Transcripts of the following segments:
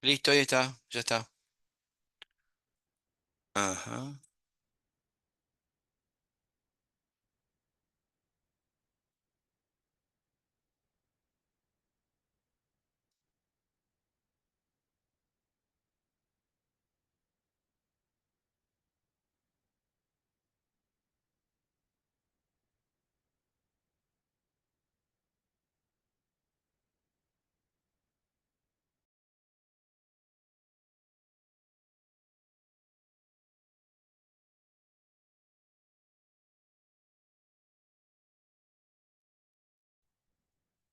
Listo, ahí está, ya está. Ajá.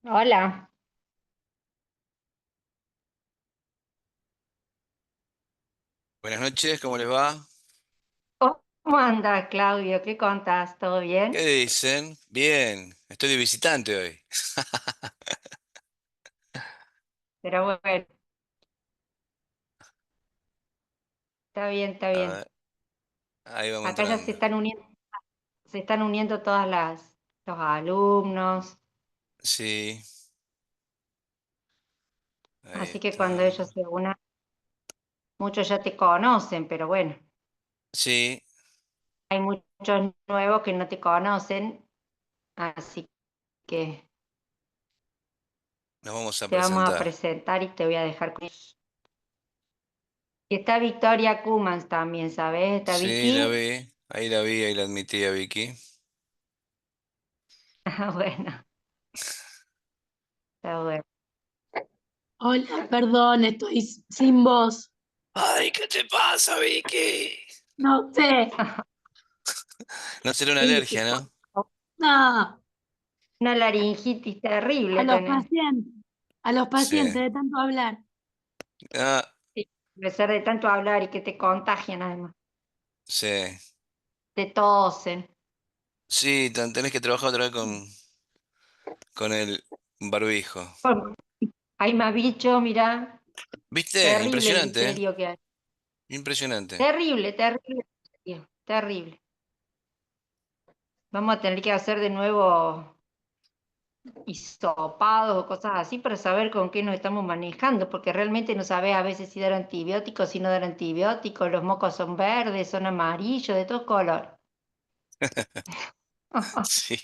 Hola, Buenas noches, ¿cómo les va? ¿cómo andas, Claudio? ¿Qué contás? ¿Todo ¿Qué bien? dicen? Bien, estoy de visitante hoy. Pero bueno, está bien, está A bien. ver, ahí vamos Acá ya entrando. se están uniendo los alumnos, Sí, ahí así que cuando está. ellos se unan, muchos ya te conocen, pero bueno, Sí, hay muchos nuevos que no te conocen, así que nos vamos a te vamos a presentar. presentar y te voy a dejar con ellos. Y está Victoria Cumans también, ¿sabes? Está Sí, la Vicky. vi, ahí la vi, ahí la admití a Vicky. Ah, bueno, está bueno. Hola, perdón, estoy sin voz. Ay, ¿qué te pasa, Vicky? No sé. No será una Sí, alergia, ¿no? No, una laringitis a terrible los tenés. pacientes, a los Sí. pacientes de tanto hablar. Ah, Sí, debe ser de tanto hablar y que te contagian además. sí. Te tosen. Sí, tenés que trabajar otra vez con el barbijo. Bueno, hay más bicho, mirá. ¿Viste? Terrible el Impresionante, ¿eh? misterio que hay. Impresionante. Terrible, terrible, misterio, terrible. Vamos a tener que hacer de nuevo hisopados o cosas así para saber con qué nos estamos manejando, porque realmente no sabes a veces si dar antibióticos, si no dar antibióticos, los mocos son verdes, son amarillos, de todo color. Sí.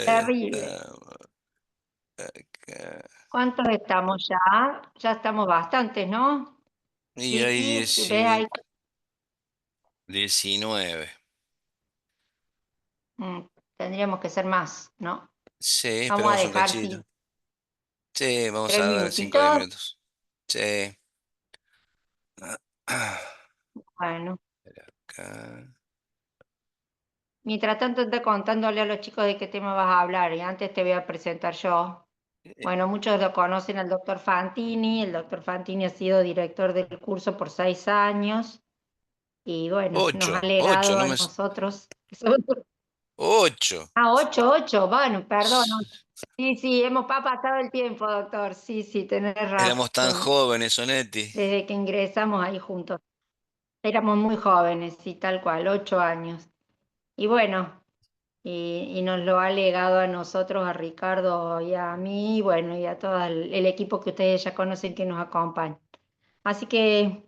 Terrible. Estamos acá. ¿Cuántos estamos ya? Ya estamos bastantes, ¿no? Y hay Vicky, ¿ves ahí? 19. Mm, tendríamos que ser más, ¿no? Sí, Vamos a esperamos un dejar, cachito. sí, Sí, vamos a tres dar 5 o 10 minutitos. minutos. Sí. Bueno, Acá. mientras tanto anda contándole a los chicos de qué tema vas a hablar y antes te voy a presentar yo. Bueno, muchos lo conocen al doctor Fantini. El doctor Fantini ha sido director del curso por 6 años y bueno, nos ha 8, 8, legado no a me... nosotros. Que somos 8. Ah, 8, bueno, perdón. Sí, sí, ha pasado el tiempo, doctor. Sí, sí, tenés Éramos tan razón. jóvenes, Sonetti. Desde que ingresamos ahí juntos. Éramos muy jóvenes, sí, tal cual, 8 años. Y bueno, y nos lo ha legado a nosotros, a Ricardo y a mí, y bueno, y a todo el equipo que ustedes ya conocen que nos acompaña. Así que,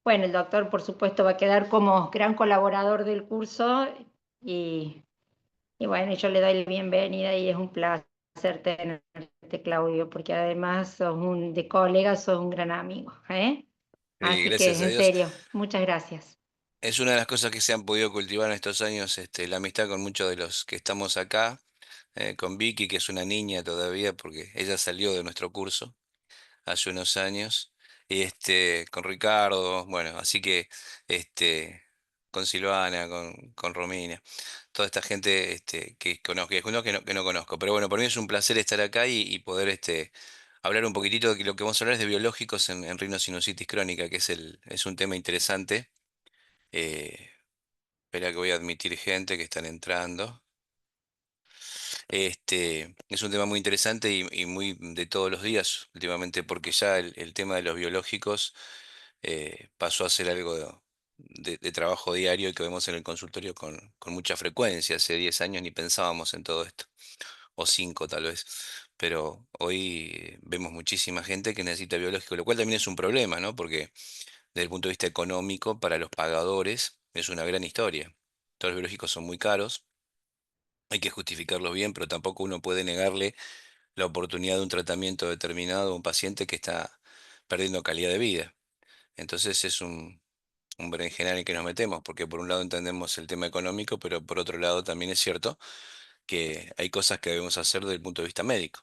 bueno, el doctor, por supuesto, va a quedar como gran colaborador del curso y, y bueno, yo le doy la bienvenida y es un placer tenerte, Claudio, porque además de colega, sos un gran amigo, ¿eh? Sí, Así que, gracias a en Dios. serio, muchas gracias. Es una de las cosas que se han podido cultivar en estos años, la amistad con muchos de los que estamos acá, con Vicky, que es una niña todavía, porque ella salió de nuestro curso hace unos años, y con Ricardo, bueno, así que con Silvana, con Romina, toda esta gente que conozco, que no conozco. Pero bueno, para mí es un placer estar acá y poder hablar un poquitito de que lo que vamos a hablar es de biológicos en rinosinusitis crónica, que es un tema interesante. Eh, Espera que voy a admitir gente que están entrando. Es un tema muy interesante y muy de todos los días últimamente, porque ya el tema de los biológicos pasó a ser algo de trabajo diario y que vemos en el consultorio con mucha frecuencia. Hace 10 años ni pensábamos en todo esto, o 5 tal vez. pero hoy vemos muchísima gente que necesita biológico, lo cual también es un problema, ¿no? Porque desde el punto de vista económico, para los pagadores es una gran historia. Todos los biológicos son muy caros, hay que justificarlos bien, pero tampoco uno puede negarle la oportunidad de un tratamiento determinado a un paciente que está perdiendo calidad de vida. Entonces es un berenjenal en el que nos metemos, porque por un lado entendemos el tema económico, pero por otro lado también es cierto que hay cosas que debemos hacer desde el punto de vista médico.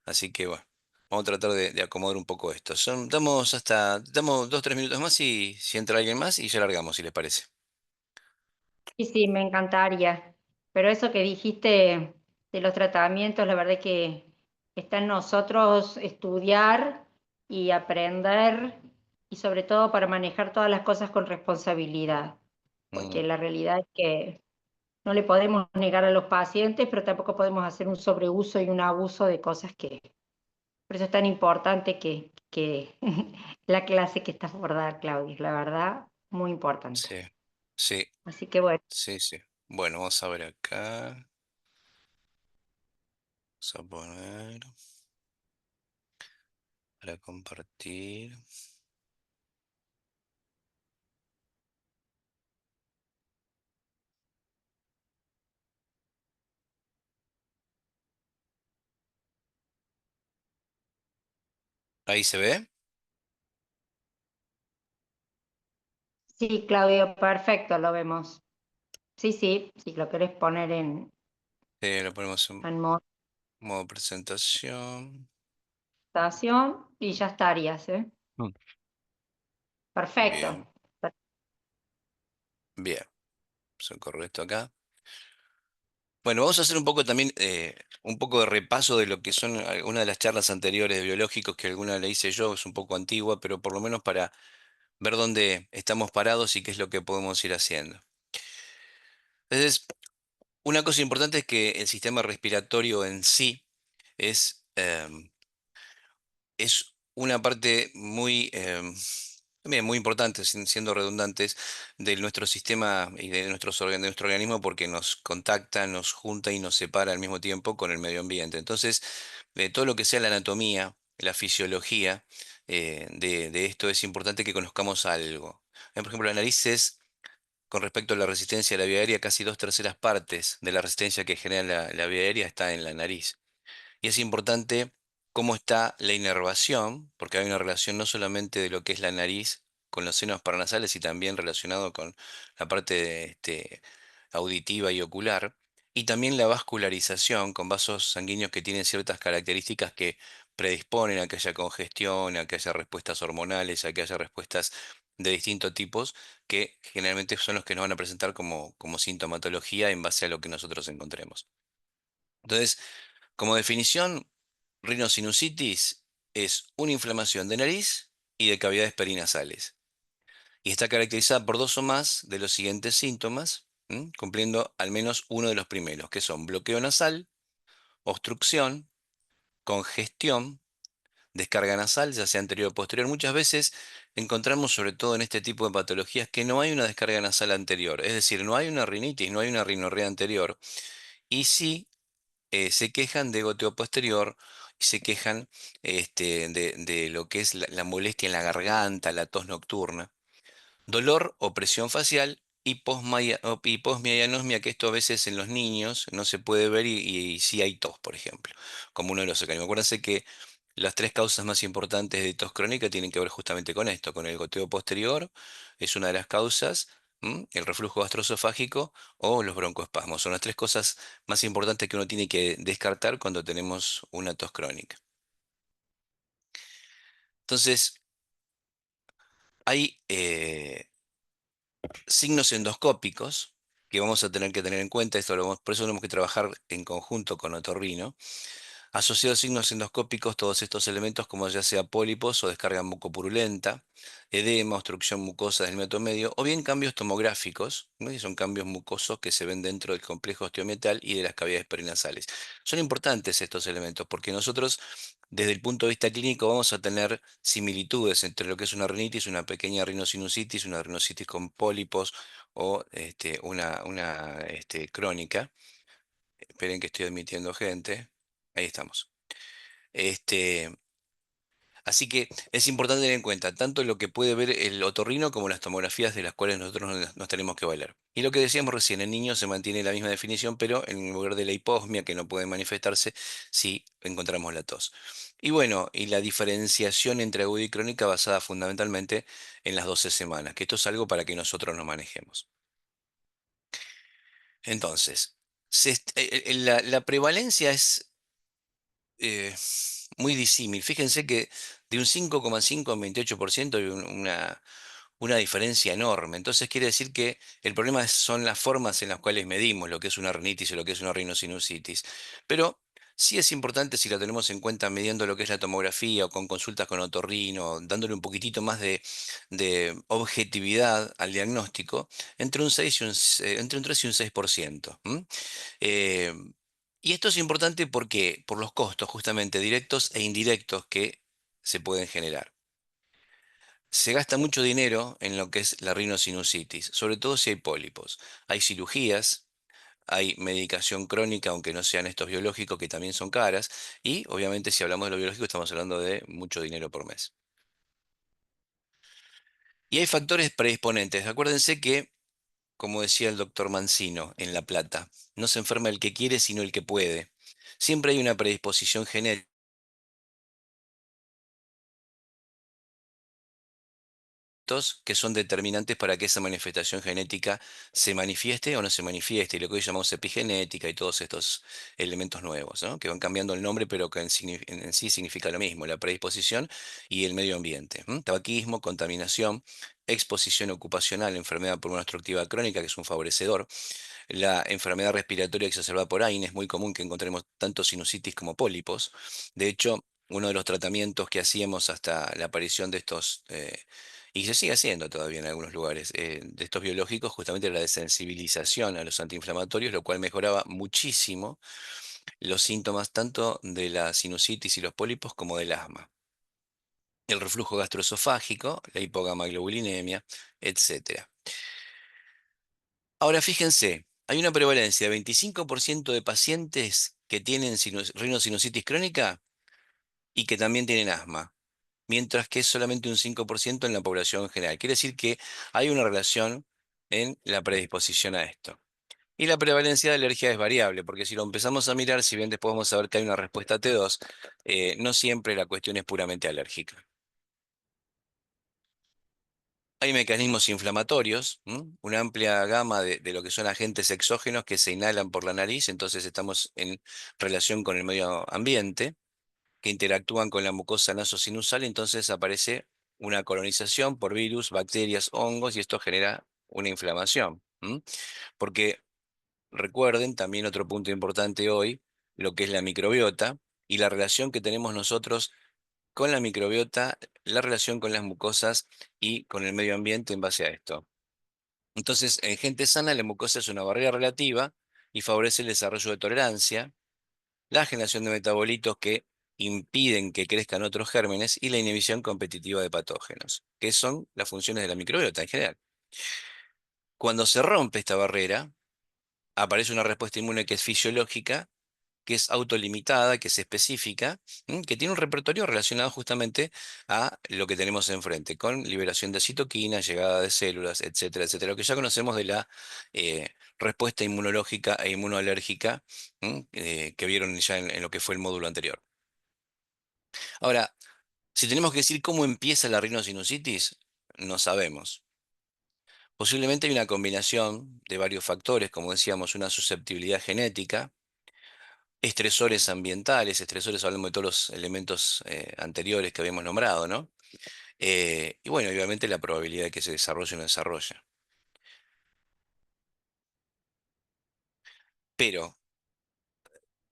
Así que bueno, vamos a tratar de acomodar un poco esto. Damos 2, 3 minutos más y si entra alguien más y ya largamos, si les parece. Y sí, me encantaría. Pero eso que dijiste de los tratamientos, la verdad que está en nosotros estudiar y aprender y sobre todo para manejar todas las cosas con responsabilidad, porque Mm, la realidad es que no le podemos negar a los pacientes, pero tampoco podemos hacer un sobreuso y un abuso de cosas que... Por eso es tan importante que la clase que estás por dar, Claudia, la verdad, muy importante. sí, sí, Así que bueno. sí, sí. Bueno, vamos a ver acá. Vamos a poner para compartir. Ahí se ve. Sí, Claudio, perfecto, lo vemos. Sí, sí, si lo querés poner Lo ponemos en en modo presentación. moderación y ya estarías, ¿eh? Mm. Perfecto. Bien, bien. Correcto esto acá. Bueno, vamos a hacer un poco también, un poco de repaso de lo que son algunas de las charlas anteriores de biológicos, que alguna le hice yo, es un poco antigua, pero por lo menos para ver dónde estamos parados y qué es lo que podemos ir haciendo. Entonces, una cosa importante es que el sistema respiratorio en sí es, es una parte muy, también muy importante, siendo redundantes, de nuestro sistema y de de nuestro organismo porque nos contacta, nos junta y nos separa al mismo tiempo con el medio ambiente. Entonces, de todo lo que sea la anatomía, la fisiología de esto, es importante que conozcamos algo. Por ejemplo, la nariz es, con respecto a la resistencia a la vía aérea, casi 2/3 partes de la resistencia que genera la vía aérea está en la nariz. Y es importante cómo está la inervación, porque hay una relación no solamente de lo que es la nariz con los senos paranasales y también relacionado con la parte auditiva y ocular, y también la vascularización con vasos sanguíneos que tienen ciertas características que predisponen a que haya congestión, a que haya respuestas hormonales, a que haya respuestas de distintos tipos, que generalmente son los que nos van a presentar como sintomatología en base a lo que nosotros encontremos. Entonces, como definición, rinosinusitis es una inflamación de nariz y de cavidades perinasales. Y está caracterizada por dos o más de los siguientes síntomas, cumpliendo al menos uno de los primeros, que son bloqueo nasal, obstrucción, congestión, descarga nasal, ya sea anterior o posterior. Muchas veces encontramos, sobre todo en este tipo de patologías, que no hay una descarga nasal anterior, es decir, no hay una rinitis, no hay una rinorrea anterior, y sí se quejan de goteo posterior y se quejan de lo que es la molestia en la garganta, la tos nocturna, dolor o presión facial y y posmianosmia, que esto a veces en los niños no se puede ver y sí hay tos, por ejemplo, como uno de los mecanismos. Acuérdense que las tres causas más importantes de tos crónica tienen que ver justamente con esto, con el goteo posterior, es una de las causas, el reflujo gastroesofágico o los broncoespasmos. Son las tres cosas más importantes que uno tiene que descartar cuando tenemos una tos crónica. Entonces, hay signos endoscópicos que vamos a tener que tener en cuenta, por eso tenemos que trabajar en conjunto con otorrino. Asociados a signos endoscópicos, todos estos elementos, como ya sea pólipos o descarga mucopurulenta, edema, obstrucción mucosa del meato medio, o bien cambios tomográficos, ¿no? Y son cambios mucosos que se ven dentro del complejo osteometal y de las cavidades perinasales. Son importantes estos elementos porque nosotros, desde el punto de vista clínico, vamos a tener similitudes entre lo que es una rinitis, una pequeña rinosinusitis, una rinositis con pólipos o una crónica. Esperen que estoy admitiendo gente. Ahí estamos. Este, Así que es importante tener en cuenta tanto lo que puede ver el otorrino como las tomografías de las cuales nosotros nos tenemos que valer. Y lo que decíamos recién, en niños se mantiene la misma definición, pero en lugar de la hiposmia, que no puede manifestarse, sí encontramos la tos. Y bueno, y la diferenciación entre aguda y crónica basada fundamentalmente en las 12 semanas, que esto es algo para que nosotros nos manejemos. Entonces, la prevalencia es eh, muy disímil. Fíjense que de un 5,5 a un 28% hay una diferencia enorme. Entonces quiere decir que el problema son las formas en las cuales medimos lo que es una rinitis o lo que es una rinosinusitis. Pero sí es importante si lo tenemos en cuenta midiendo lo que es la tomografía o con consultas con otorrino, dándole un poquitito más de objetividad al diagnóstico, entre un 6 y entre un 3 y un 6%. Eh, y esto es importante porque por los costos justamente directos e indirectos que se pueden generar. Se gasta mucho dinero en lo que es la rinosinusitis, sobre todo si hay pólipos. Hay cirugías, hay medicación crónica, aunque no sean estos biológicos, que también son caras, y obviamente si hablamos de lo biológico estamos hablando de mucho dinero por mes. Y hay factores predisponentes. Acuérdense que, como decía el doctor Mancino en La Plata, no se enferma el que quiere, sino el que puede. Siempre hay una predisposición genética que son determinantes para que esa manifestación genética se manifieste o no se manifieste, y lo que hoy llamamos epigenética y todos estos elementos nuevos, ¿no? Que van cambiando el nombre, pero que en sí significa lo mismo, la predisposición y el medio ambiente. Tabaquismo, contaminación, exposición ocupacional, enfermedad pulmonar obstructiva crónica, que es un favorecedor, la enfermedad respiratoria exacerbada por AINE, es muy común que encontremos tanto sinusitis como pólipos. De hecho, uno de los tratamientos que hacíamos hasta la aparición de estos, y se sigue haciendo todavía en algunos lugares, de estos biológicos, justamente era la desensibilización a los antiinflamatorios, lo cual mejoraba muchísimo los síntomas tanto de la sinusitis y los pólipos como del asma. El reflujo gastroesofágico, la hipogamaglobulinemia, etcétera. Ahora fíjense, hay una prevalencia de 25% de pacientes que tienen rinosinusitis crónica y que también tienen asma, mientras que es solamente un 5% en la población general. Quiere decir que hay una relación en la predisposición a esto. Y la prevalencia de alergia es variable, porque si lo empezamos a mirar, si bien después vamos a ver que hay una respuesta T2, no siempre la cuestión es puramente alérgica. Hay mecanismos inflamatorios, una amplia gama de lo que son agentes exógenos que se inhalan por la nariz, entonces estamos en relación con el medio ambiente, que interactúan con la mucosa nasosinusal, entonces aparece una colonización por virus, bacterias, hongos, y esto genera una inflamación. Porque recuerden también otro punto importante hoy, lo que es la microbiota y la relación que tenemos nosotros con la microbiota, la relación con las mucosas y con el medio ambiente en base a esto. Entonces, en gente sana, la mucosa es una barrera relativa y favorece el desarrollo de tolerancia, la generación de metabolitos que impiden que crezcan otros gérmenes y la inhibición competitiva de patógenos, que son las funciones de la microbiota en general. Cuando se rompe esta barrera, aparece una respuesta inmune que es fisiológica, que es autolimitada, que es específica, que tiene un repertorio relacionado justamente a lo que tenemos enfrente, con liberación de citoquinas, llegada de células, etcétera, etcétera. Lo que ya conocemos de la respuesta inmunológica e inmunoalérgica, que vieron ya en lo que fue el módulo anterior. Ahora, si tenemos que decir cómo empieza la rinosinusitis, no sabemos. Posiblemente hay una combinación de varios factores, como decíamos, una susceptibilidad genética, estresores ambientales, estresores, hablamos de todos los elementos anteriores que habíamos nombrado, ¿no? Y bueno, obviamente la probabilidad de que se desarrolle o no desarrolle. Pero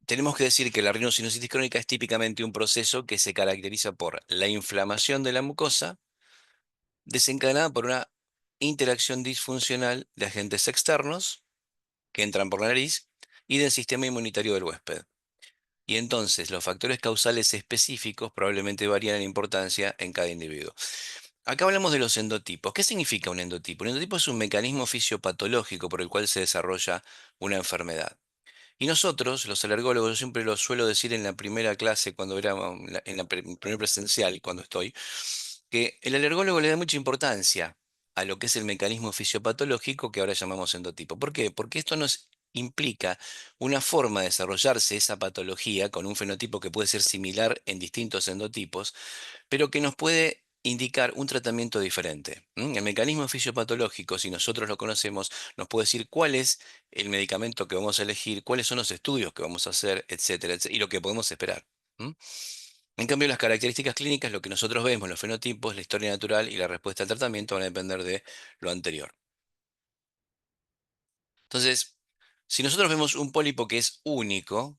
tenemos que decir que la rinosinusitis crónica es típicamente un proceso que se caracteriza por la inflamación de la mucosa desencadenada por una interacción disfuncional de agentes externos que entran por la nariz y del sistema inmunitario del huésped. Y entonces los factores causales específicos probablemente varían en importancia en cada individuo. Acá hablamos de los endotipos. ¿Qué significa un endotipo? Un endotipo es un mecanismo fisiopatológico por el cual se desarrolla una enfermedad. Y nosotros, los alergólogos, yo siempre lo suelo decir en la primera clase, cuando era en la primer presencial, cuando estoy, que el alergólogo le da mucha importancia a lo que es el mecanismo fisiopatológico que ahora llamamos endotipo. ¿Por qué? Porque esto nos implica una forma de desarrollarse esa patología con un fenotipo que puede ser similar en distintos endotipos, pero que nos puede indicar un tratamiento diferente. El mecanismo fisiopatológico, si nosotros lo conocemos, nos puede decir cuál es el medicamento que vamos a elegir, cuáles son los estudios que vamos a hacer, etcétera, etcétera, y lo que podemos esperar. ¿m? En cambio, las características clínicas, lo que nosotros vemos, los fenotipos, la historia natural y la respuesta al tratamiento van a depender de lo anterior. Entonces, si nosotros vemos un pólipo que es único,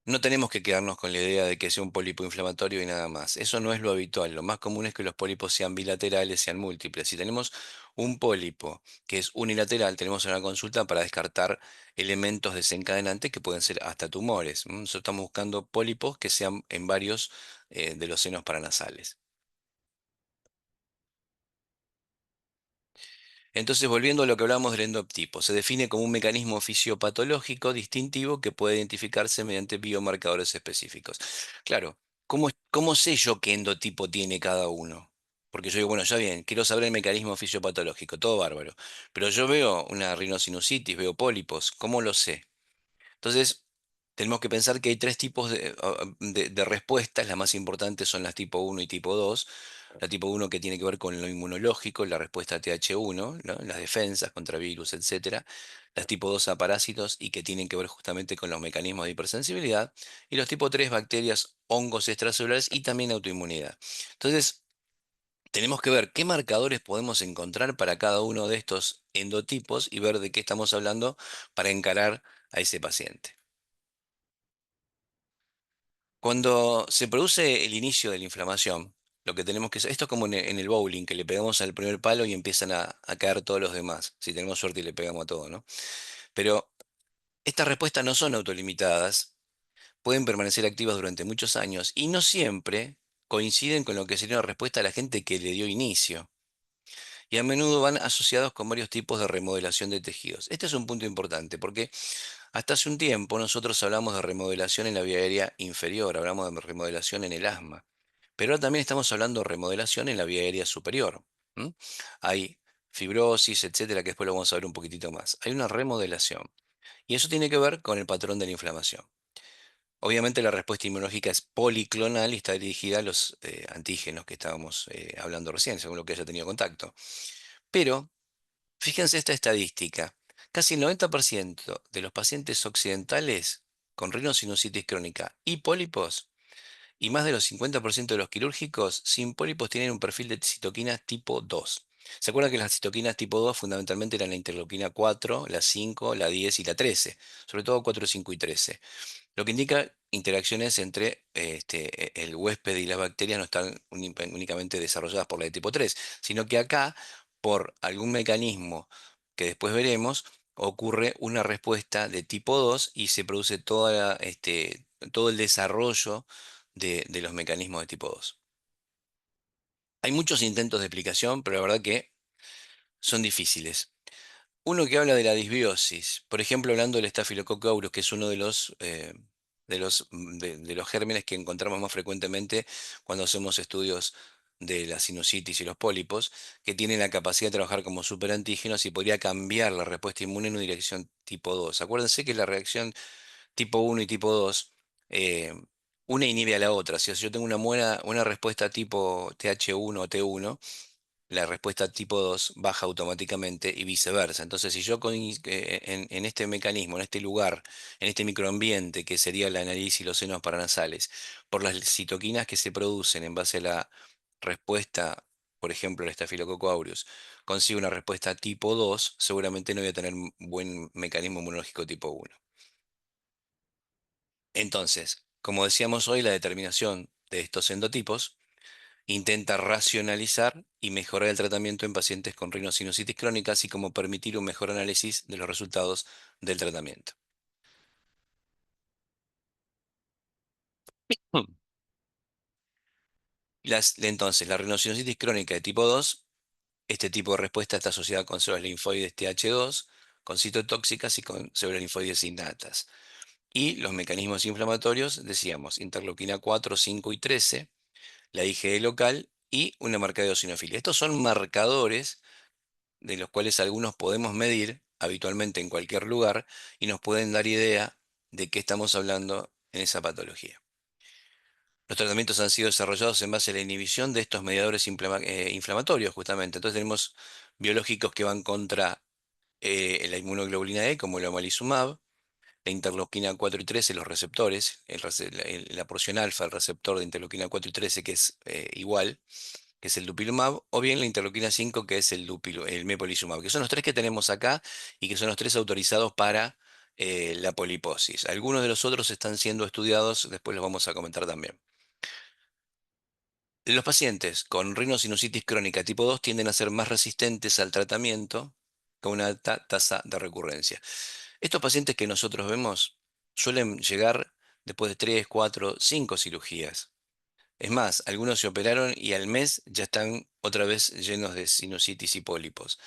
no tenemos que quedarnos con la idea de que sea un pólipo inflamatorio y nada más. Eso no es lo habitual. Lo más común es que los pólipos sean bilaterales, sean múltiples. Si tenemos un pólipo que es unilateral, tenemos una consulta para descartar elementos desencadenantes que pueden ser hasta tumores. Nosotros estamos buscando pólipos que sean en varios de los senos paranasales. Entonces, volviendo a lo que hablamos del endotipo, se define como un mecanismo fisiopatológico distintivo que puede identificarse mediante biomarcadores específicos. Claro, ¿cómo sé yo qué endotipo tiene cada uno? Porque yo digo, bueno, ya bien, quiero saber el mecanismo fisiopatológico, todo bárbaro. Pero yo veo una rinosinusitis, veo pólipos, ¿cómo lo sé? Entonces, tenemos que pensar que hay tres tipos de respuestas. Las más importantes son las tipo uno y tipo 2. La tipo uno que tiene que ver con lo inmunológico, la respuesta TH1, ¿no? Las defensas contra virus, etcétera. Las tipo 2 a parásitos y que tienen que ver justamente con los mecanismos de hipersensibilidad. Y los tipo 3 bacterias, hongos extracelulares y también autoinmunidad. Entonces, tenemos que ver qué marcadores podemos encontrar para cada uno de estos endotipos y ver de qué estamos hablando para encarar a ese paciente. Cuando se produce el inicio de la inflamación, lo que tenemos que hacer, esto es como en el bowling, que le pegamos al primer palo y empiezan a caer todos los demás. Si tenemos suerte y le pegamos a todo, ¿no? Pero estas respuestas no son autolimitadas, pueden permanecer activas durante muchos años y no siempre coinciden con lo que sería una respuesta a la gente que le dio inicio. Y a menudo van asociados con varios tipos de remodelación de tejidos. Este es un punto importante porque hasta hace un tiempo nosotros hablamos de remodelación en la vía aérea inferior, hablamos de remodelación en el asma, pero ahora también estamos hablando de remodelación en la vía aérea superior. ¿M? Hay fibrosis, etcétera, que después lo vamos a ver un poquitito más. Hay una remodelación y eso tiene que ver con el patrón de la inflamación. Obviamente la respuesta inmunológica es policlonal y está dirigida a los antígenos que estábamos hablando recién, según lo que haya tenido contacto. Pero fíjense esta estadística. Casi el 90% de los pacientes occidentales con rinosinusitis crónica y pólipos, y más de los 50% de los quirúrgicos sin pólipos tienen un perfil de citoquinas tipo 2. ¿Se acuerdan que las citoquinas tipo 2 fundamentalmente eran la interleuquina 4, la 5, la 10 y la 13? Sobre todo 4, 5 y 13. Lo que indica interacciones entre el huésped y las bacterias no están únicamente desarrolladas por la de tipo 3, sino que acá, por algún mecanismo que después veremos, ocurre una respuesta de tipo 2 y se produce todo el desarrollo de los mecanismos de tipo 2. Hay muchos intentos de explicación, pero la verdad que son difíciles. Uno que habla de la disbiosis, por ejemplo, hablando del Staphylococcus aureus, que es uno de los gérmenes que encontramos más frecuentemente cuando hacemos estudios de la sinusitis y los pólipos, que tienen la capacidad de trabajar como superantígenos y podría cambiar la respuesta inmune en una dirección tipo 2. Acuérdense que la reacción tipo 1 y tipo 2, eh, una inhibe a la otra. Si yo tengo una respuesta tipo TH1 o T1, la respuesta tipo 2 baja automáticamente y viceversa. Entonces, si yo en este mecanismo, en este lugar, en este microambiente que sería la nariz y los senos paranasales, por las citoquinas que se producen en base a la respuesta, por ejemplo, el Staphylococcus aureus, consigo una respuesta tipo 2, seguramente no voy a tener un buen mecanismo inmunológico tipo 1. Entonces, como decíamos hoy, la determinación de estos endotipos intenta racionalizar y mejorar el tratamiento en pacientes con rinosinusitis crónica, así como permitir un mejor análisis de los resultados del tratamiento. Hmm. Entonces, la rinosinusitis crónica de tipo 2, este tipo de respuesta está asociada con células linfoides TH2, con citotóxicas y con pseudolinfoides innatas. Y los mecanismos inflamatorios, decíamos, interleuquina 4, 5 y 13, la IgE local y una marca de eosinofilia. Estos son marcadores de los cuales algunos podemos medir habitualmente en cualquier lugar y nos pueden dar idea de qué estamos hablando en esa patología. Los tratamientos han sido desarrollados en base a la inhibición de estos mediadores inflamatorios, justamente. Entonces tenemos biológicos que van contra la inmunoglobulina E, como el omalizumab, la interleuquina 4 y 13, los receptores, la porción alfa, el receptor de interleuquina 4 y 13, que es igual, que es el dupilumab, o bien la interleuquina 5, que es el mepolizumab, que son los tres que tenemos acá y que son los tres autorizados para la poliposis. Algunos de los otros están siendo estudiados, después los vamos a comentar también. Los pacientes con rinosinusitis crónica tipo 2 tienden a ser más resistentes al tratamiento con una alta tasa de recurrencia. Estos pacientes que nosotros vemos suelen llegar después de 3, 4, 5 cirugías. Es más, algunos se operaron y al mes ya están otra vez llenos de sinusitis y pólipos.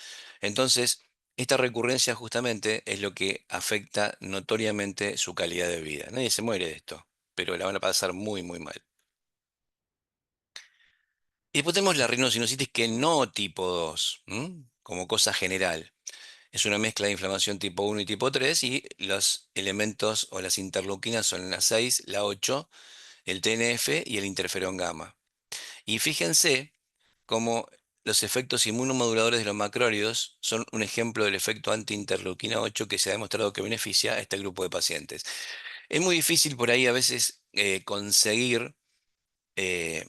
Entonces, esta recurrencia justamente es lo que afecta notoriamente su calidad de vida. Nadie se muere de esto, pero la van a pasar muy, muy mal. Y después tenemos la rinosinusitis que no tipo 2, como cosa general. Es una mezcla de inflamación tipo 1 y tipo 3 y los elementos o las interleuquinas son la 6, la 8, el TNF y el interferón gamma. Y fíjense cómo los efectos inmunomoduladores de los macrólidos son un ejemplo del efecto anti-interleuquina 8 que se ha demostrado que beneficia a este grupo de pacientes. Es muy difícil por ahí a veces conseguir eh,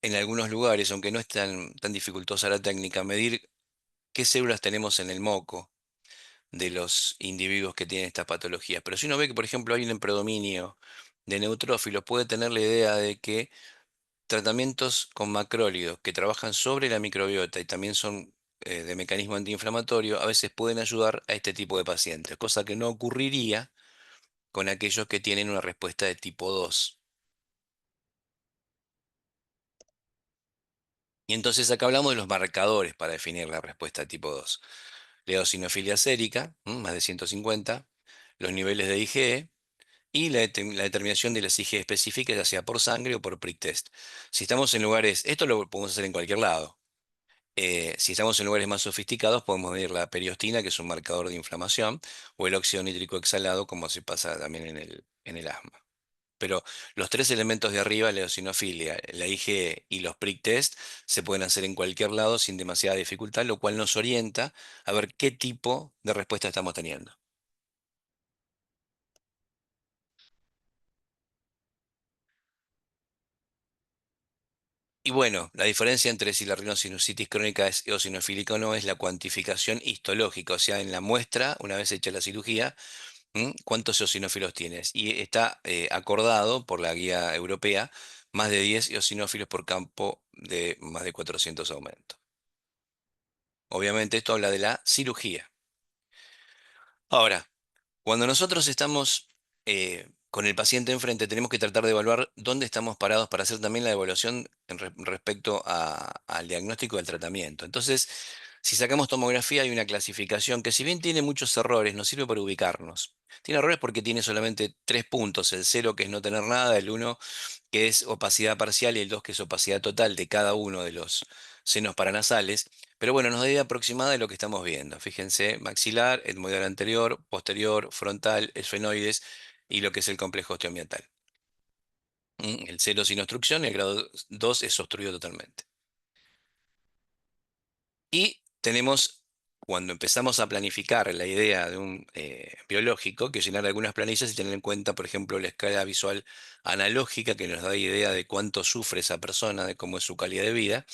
en algunos lugares, aunque no es tan dificultosa la técnica, medir qué células tenemos en el moco de los individuos que tienen estas patologías. Pero si uno ve que, por ejemplo, hay un predominio de neutrófilos, puede tener la idea de que tratamientos con macrólidos que trabajan sobre la microbiota y también son de mecanismo antiinflamatorio, a veces pueden ayudar a este tipo de pacientes, cosa que no ocurriría con aquellos que tienen una respuesta de tipo 2. Y entonces acá hablamos de los marcadores para definir la respuesta tipo 2. La eosinofilia sérica, más de 150, los niveles de IgE y la determinación de las IgE específicas, ya sea por sangre o por prick test. Si estamos en lugares, esto lo podemos hacer en cualquier lado. Si estamos en lugares más sofisticados, podemos medir la periostina, que es un marcador de inflamación, o el óxido nítrico exhalado, como se pasa también en el asma. Pero los tres elementos de arriba, la eosinofilia, la IgE y los prick test, se pueden hacer en cualquier lado sin demasiada dificultad, lo cual nos orienta a ver qué tipo de respuesta estamos teniendo. Y bueno, la diferencia entre si la rinosinusitis crónica es eosinofílica o no es la cuantificación histológica, o sea, en la muestra, una vez hecha la cirugía, cuántos eosinófilos tienes. Y está acordado por la guía europea, más de 10 eosinófilos por campo de más de 400 aumentos. Obviamente esto habla de la cirugía. Ahora, cuando nosotros estamos con el paciente enfrente, tenemos que tratar de evaluar dónde estamos parados para hacer también la evaluación respecto al diagnóstico del tratamiento. Entonces, si sacamos tomografía, hay una clasificación que, si bien tiene muchos errores, nos sirve para ubicarnos. Tiene errores porque tiene solamente 3 puntos: el 0, que es no tener nada; el 1, que es opacidad parcial; y el 2, que es opacidad total de cada uno de los senos paranasales. Pero bueno, nos da idea aproximada de lo que estamos viendo. Fíjense: maxilar, etmoidal anterior, posterior, frontal, esfenoides y lo que es el complejo osteomiatal. El 0 sin obstrucción, el grado 2 es obstruido totalmente. Y tenemos, cuando empezamos a planificar la idea de un biológico, que llenar algunas planillas y tener en cuenta, por ejemplo, la escala visual analógica, que nos da idea de cuánto sufre esa persona, de cómo es su calidad de vida,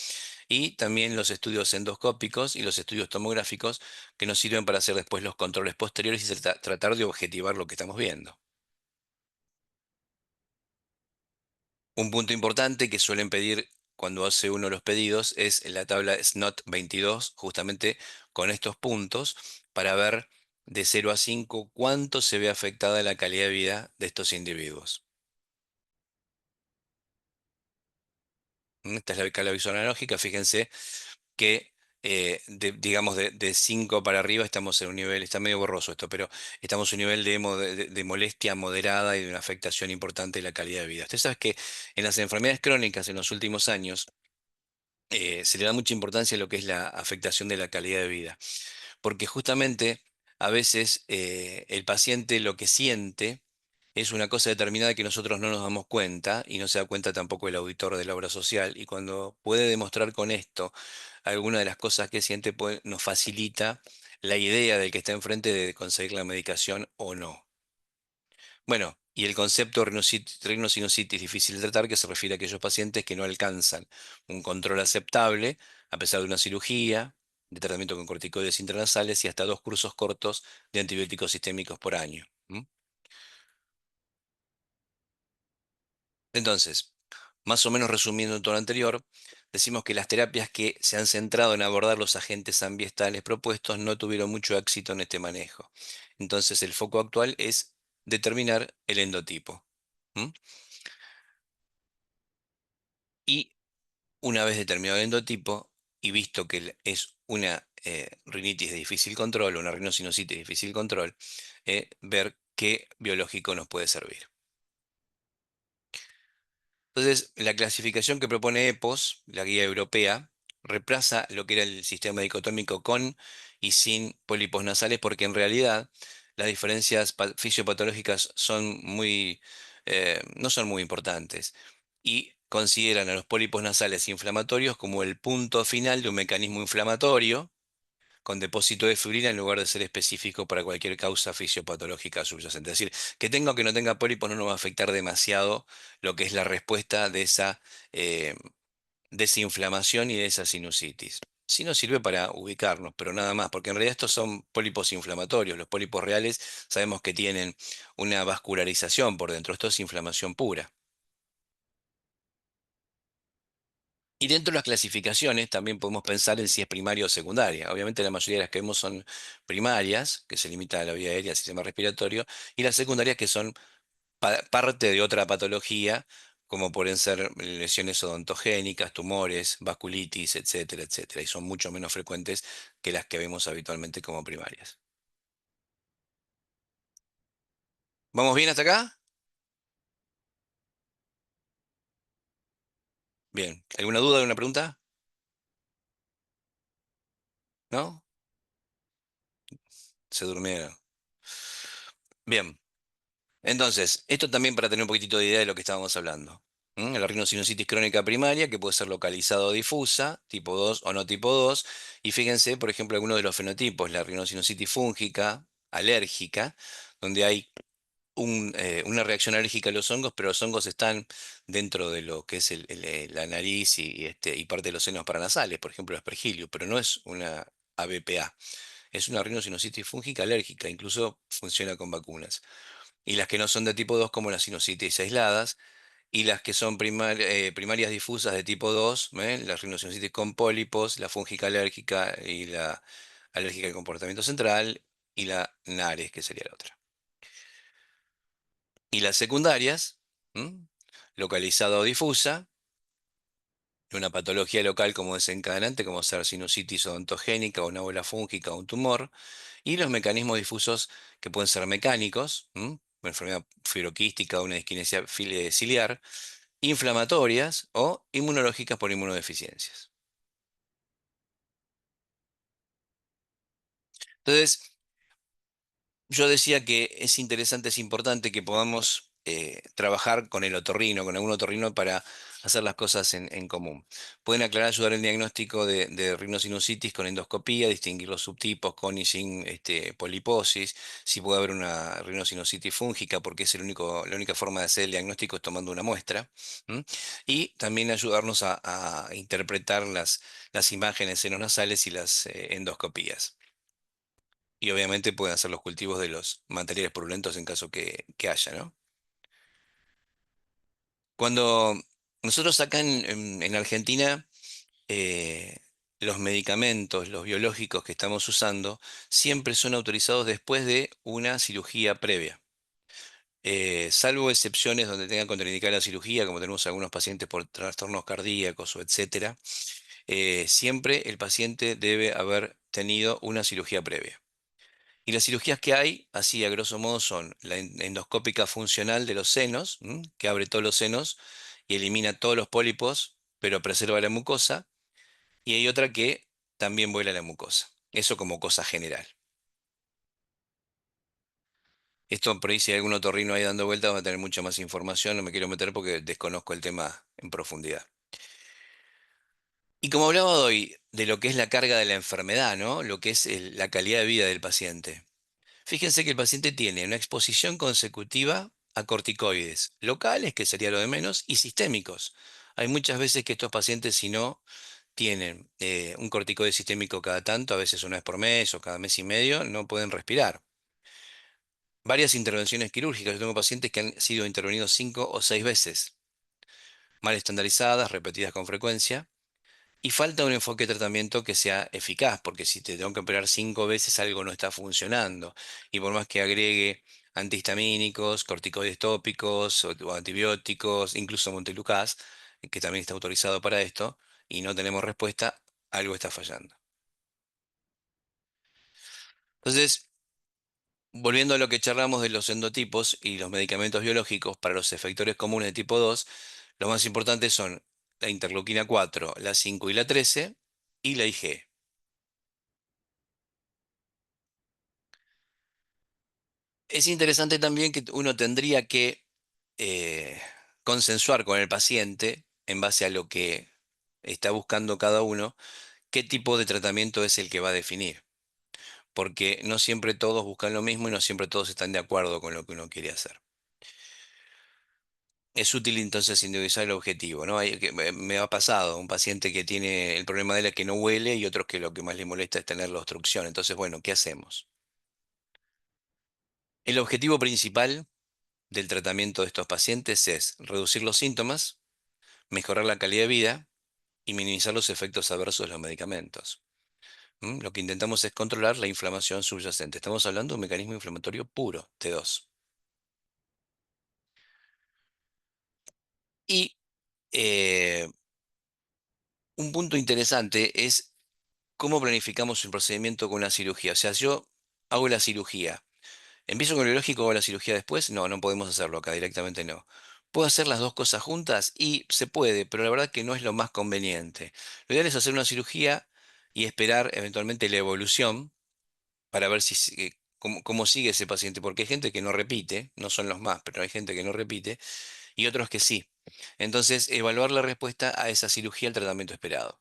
y también los estudios endoscópicos y los estudios tomográficos, que nos sirven para hacer después los controles posteriores y tratar de objetivar lo que estamos viendo. Un punto importante que suelen pedir cuando hace uno los pedidos es la tabla SNOT 22, justamente con estos puntos, para ver de 0 a 5 cuánto se ve afectada la calidad de vida de estos individuos. Esta es la escala visual analógica. Fíjense que digamos, de 5 para arriba estamos en un nivel, está medio borroso esto, pero estamos en un nivel de molestia moderada y de una afectación importante de la calidad de vida. Usted sabe que en las enfermedades crónicas en los últimos años se le da mucha importancia a lo que es la afectación de la calidad de vida, porque justamente a veces el paciente lo que siente es una cosa determinada que nosotros no nos damos cuenta y no se da cuenta tampoco el auditor de la obra social, y cuando puede demostrar con esto alguna de las cosas que siente, nos facilita la idea del que está enfrente de conseguir la medicación o no. Bueno, y el concepto rinosinusitis difícil de tratar, que se refiere a aquellos pacientes que no alcanzan un control aceptable a pesar de una cirugía, de tratamiento con corticoides intranasales y hasta 2 cursos cortos de antibióticos sistémicos por año. ¿M? Entonces, más o menos resumiendo todo lo anterior, decimos que las terapias que se han centrado en abordar los agentes ambientales propuestos no tuvieron mucho éxito en este manejo. Entonces, el foco actual es determinar el endotipo. ¿M? Y una vez determinado el endotipo y visto que es una rinitis de difícil control, una rinosinusitis de difícil control, ver qué biológico nos puede servir. Entonces, la clasificación que propone EPOS, la guía europea, reemplaza lo que era el sistema dicotómico con y sin pólipos nasales, porque en realidad las diferencias fisiopatológicas no son muy importantes, y consideran a los pólipos nasales inflamatorios como el punto final de un mecanismo inflamatorio con depósito de fibrina en lugar de ser específico para cualquier causa fisiopatológica subyacente. Es decir, que tenga o que no tenga pólipos no nos va a afectar demasiado lo que es la respuesta eh, de esa inflamación y de esa sinusitis. Sí nos sirve para ubicarnos, pero nada más, porque en realidad estos son pólipos inflamatorios. Los pólipos reales sabemos que tienen una vascularización por dentro. Esto es inflamación pura. Y dentro de las clasificaciones también podemos pensar en si es primaria o secundaria. Obviamente la mayoría de las que vemos son primarias, que se limitan a la vía aérea, al sistema respiratorio, y las secundarias que son parte de otra patología, como pueden ser lesiones odontogénicas, tumores, vasculitis, etcétera, etcétera, y son mucho menos frecuentes que las que vemos habitualmente como primarias. ¿Vamos bien hasta acá? Bien. ¿Alguna duda, alguna pregunta? ¿No? Se durmieron. Bien. Entonces, esto también para tener un poquitito de idea de lo que estábamos hablando. La rinosinusitis crónica primaria, que puede ser localizada o difusa, tipo 2 o no tipo 2. Y fíjense, por ejemplo, algunos de los fenotipos, la rinosinusitis fúngica, alérgica, donde hay una reacción alérgica a los hongos, pero los hongos están dentro de lo que es la nariz y parte de los senos paranasales, por ejemplo, el aspergillus, pero no es una ABPA, es una rinosinusitis fúngica alérgica, incluso funciona con vacunas. Y las que no son de tipo 2 como las sinusitis aisladas, y las que son primarias difusas de tipo 2, la rinosinusitis con pólipos, la fúngica alérgica y la alérgica de comportamiento central, y la NARES, que sería la otra. Y las secundarias, ¿m? Localizada o difusa, una patología local como desencadenante, como ser sinusitis odontogénica, o una bola fúngica o un tumor, y los mecanismos difusos que pueden ser mecánicos, una enfermedad fibroquística o una disquinesia ciliar, inflamatorias o inmunológicas por inmunodeficiencias. Entonces, yo decía que es interesante, es importante que podamos trabajar con el otorrino, con algún otorrino para hacer las cosas en común. Pueden aclarar, ayudar el diagnóstico de rinosinusitis con endoscopía, distinguir los subtipos con y sin poliposis, si puede haber una rinosinusitis fúngica, porque es la única forma de hacer el diagnóstico es tomando una muestra. ¿M? Y también ayudarnos a interpretar las imágenes seronasales y las endoscopías. Y obviamente pueden hacer los cultivos de los materiales purulentos en caso que haya, ¿no? Cuando nosotros acá en Argentina, eh, los medicamentos, los biológicos que estamos usando, siempre son autorizados después de una cirugía previa. Salvo excepciones donde tengan contraindicada la cirugía, como tenemos algunos pacientes por trastornos cardíacos o etcétera, siempre el paciente debe haber tenido una cirugía previa. Y las cirugías que hay, así a grosso modo, son la endoscópica funcional de los senos, que abre todos los senos y elimina todos los pólipos, pero preserva la mucosa. Y hay otra que también vuela la mucosa. Eso como cosa general. Esto por ahí si hay algún otorrino ahí dando vueltas va a tener mucha más información, no me quiero meter porque desconozco el tema en profundidad. Y como hablaba hoy de lo que es la carga de la enfermedad, ¿no? Lo que es la calidad de vida del paciente. Fíjense que el paciente tiene una exposición consecutiva a corticoides locales, que sería lo de menos, y sistémicos. Hay muchas veces que estos pacientes, si no tienen un corticoide sistémico cada tanto, a veces una vez por mes o cada mes y medio, no pueden respirar. Varias intervenciones quirúrgicas. Yo tengo pacientes que han sido intervenidos 5 o 6 veces, mal estandarizadas, repetidas con frecuencia, y falta un enfoque de tratamiento que sea eficaz, porque si te tengo que operar 5 veces algo no está funcionando. Y por más que agregue antihistamínicos, corticoides tópicos o antibióticos, incluso Montelukast, que también está autorizado para esto, y no tenemos respuesta, algo está fallando. Entonces, volviendo a lo que charlamos de los endotipos y los medicamentos biológicos para los efectores comunes de tipo 2, los más importantes son la interleuquina 4, la 5 y la 13 y la IG. Es interesante también que uno tendría que eh, consensuar con el paciente en base a lo que está buscando cada uno, qué tipo de tratamiento es el que va a definir, porque no siempre todos buscan lo mismo y no siempre todos están de acuerdo con lo que uno quiere hacer. Es útil entonces individualizar el objetivo, ¿no? Me ha pasado un paciente que tiene el problema de él es que no huele y otros que lo que más le molesta es tener la obstrucción. Entonces, bueno, ¿qué hacemos? El objetivo principal del tratamiento de estos pacientes es reducir los síntomas, mejorar la calidad de vida y minimizar los efectos adversos de los medicamentos. Lo que intentamos es controlar la inflamación subyacente. Estamos hablando de un mecanismo inflamatorio puro, T2. Y eh, un punto interesante es cómo planificamos un procedimiento con una cirugía. O sea, yo hago la cirugía. ¿Empiezo con el biológico o hago la cirugía después? No, no podemos hacerlo acá, directamente no. ¿Puedo hacer las dos cosas juntas? Y se puede, pero la verdad que no es lo más conveniente. Lo ideal es hacer una cirugía y esperar eventualmente la evolución para ver cómo sigue ese paciente, porque hay gente que no repite, no son los más, pero hay gente que no repite, y otros que sí. Entonces, evaluar la respuesta a esa cirugía al tratamiento esperado.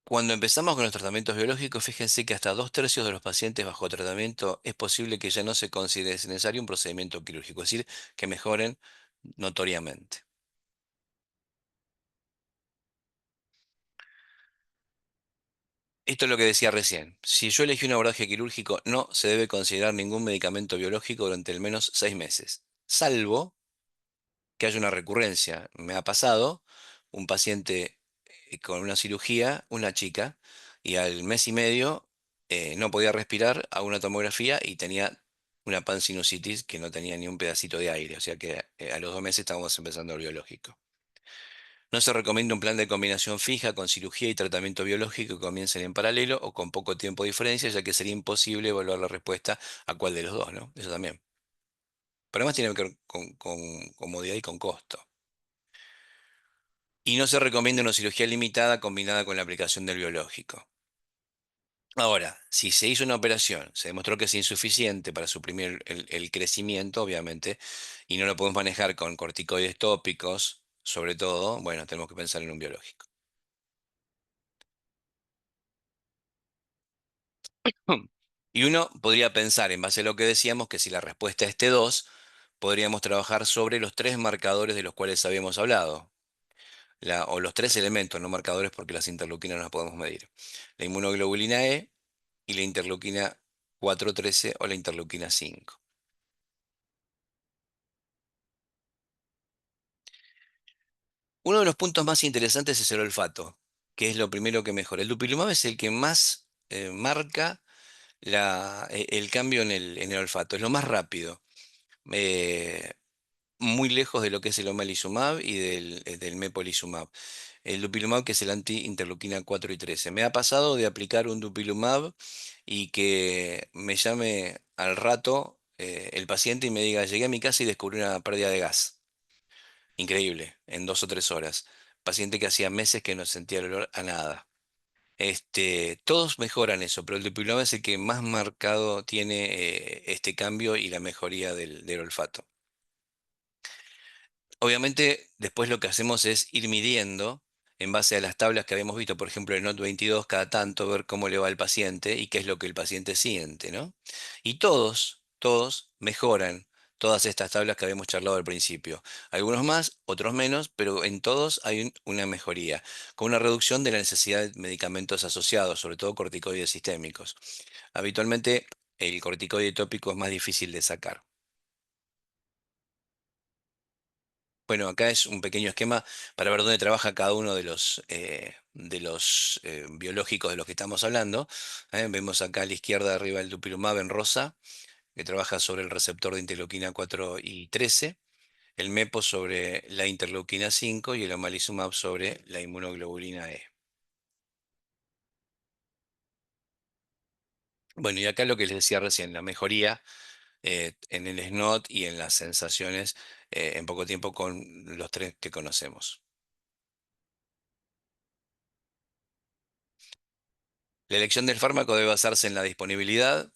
Cuando empezamos con los tratamientos biológicos, fíjense que hasta 2/3 de los pacientes bajo tratamiento es posible que ya no se considere necesario un procedimiento quirúrgico, es decir, que mejoren notoriamente. Esto es lo que decía recién. Si yo elegí un abordaje quirúrgico, no se debe considerar ningún medicamento biológico durante al menos 6 meses, salvo que haya una recurrencia. Me ha pasado un paciente con una cirugía, una chica, y al mes y medio no podía respirar, a una tomografía y tenía una pansinusitis que no tenía ni un pedacito de aire, o sea que a los 2 meses estábamos empezando el biológico. No se recomienda un plan de combinación fija con cirugía y tratamiento biológico que comiencen en paralelo o con poco tiempo de diferencia, ya que sería imposible evaluar la respuesta a cuál de los dos, ¿no? Eso también. Pero además tiene que ver con comodidad y con costo. Y no se recomienda una cirugía limitada combinada con la aplicación del biológico. Ahora, si se hizo una operación, se demostró que es insuficiente para suprimir el crecimiento, obviamente, y no lo podemos manejar con corticoides tópicos, sobre todo, bueno, tenemos que pensar en un biológico. Y uno podría pensar, en base a lo que decíamos, que si la respuesta es T2, podríamos trabajar sobre los tres marcadores de los cuales habíamos hablado, o los tres elementos, no marcadores porque las interleuquinas no las podemos medir. La inmunoglobulina E y la interleuquina 4/13 o la interleuquina 5. Uno de los puntos más interesantes es el olfato, que es lo primero que mejora. El dupilumab es el que más marca el cambio en el olfato, es lo más rápido. eh, Muy lejos de lo que es el omalizumab y del mepolizumab. el dupilumab, que es el anti-interleuquina 4 y 13. Me ha pasado de aplicar un dupilumab y que me llame al rato el paciente y me diga, llegué a mi casa y descubrí una pérdida de gas. Increíble, en 2 o 3 horas. Paciente que hacía meses que no sentía el olor a nada. Todos mejoran eso, pero el dupilumab es el que más marcado tiene este cambio y la mejoría del olfato. Obviamente, después lo que hacemos es ir midiendo en base a las tablas que habíamos visto, por ejemplo, el NOT 22, cada tanto, ver cómo le va al paciente y qué es lo que el paciente siente, ¿no? Y todos mejoran todas estas tablas que habíamos charlado al principio. Algunos más, otros menos, pero en todos hay una mejoría, con una reducción de la necesidad de medicamentos asociados, sobre todo corticoides sistémicos. Habitualmente, el corticoide tópico es más difícil de sacar. Bueno, acá es un pequeño esquema para ver dónde trabaja cada uno de los biológicos de los que estamos hablando. Vemos acá a la izquierda arriba el dupilumab en rosa, que trabaja sobre el receptor de interleuquina 4 y 13, el mepo sobre la interleuquina 5 y el omalizumab sobre la inmunoglobulina E. Bueno, y acá lo que les decía recién, la mejoría en el SNOT y en las sensaciones en poco tiempo con los tres que conocemos. La elección del fármaco debe basarse en la disponibilidad,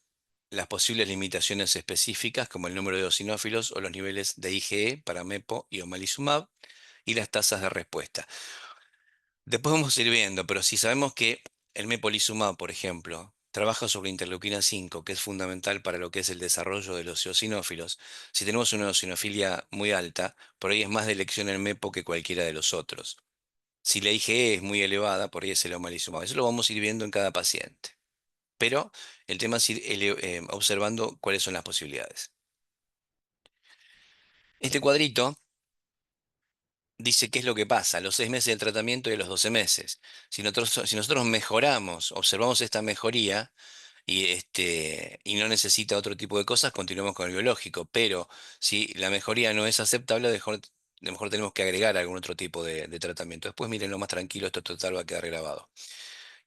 las posibles limitaciones específicas como el número de eosinófilos o los niveles de IgE para MEPO y omalizumab y las tasas de respuesta. Después vamos a ir viendo, pero si sabemos que el mepolizumab, por ejemplo, trabaja sobre interleuquina 5, que es fundamental para lo que es el desarrollo de los eosinófilos, si tenemos una eosinofilia muy alta, por ahí es más de elección el MEPO que cualquiera de los otros. Si la IgE es muy elevada, por ahí es el omalizumab. Eso lo vamos a ir viendo en cada paciente. Pero el tema es ir observando cuáles son las posibilidades. Este cuadrito dice qué es lo que pasa a los 6 meses del tratamiento y a los 12 meses. Si nosotros mejoramos, observamos esta mejoría y no necesita otro tipo de cosas, continuamos con el biológico. Pero si la mejoría no es aceptable, a lo mejor tenemos que agregar algún otro tipo de tratamiento. Después mírenlo más tranquilo, esto total va a quedar grabado.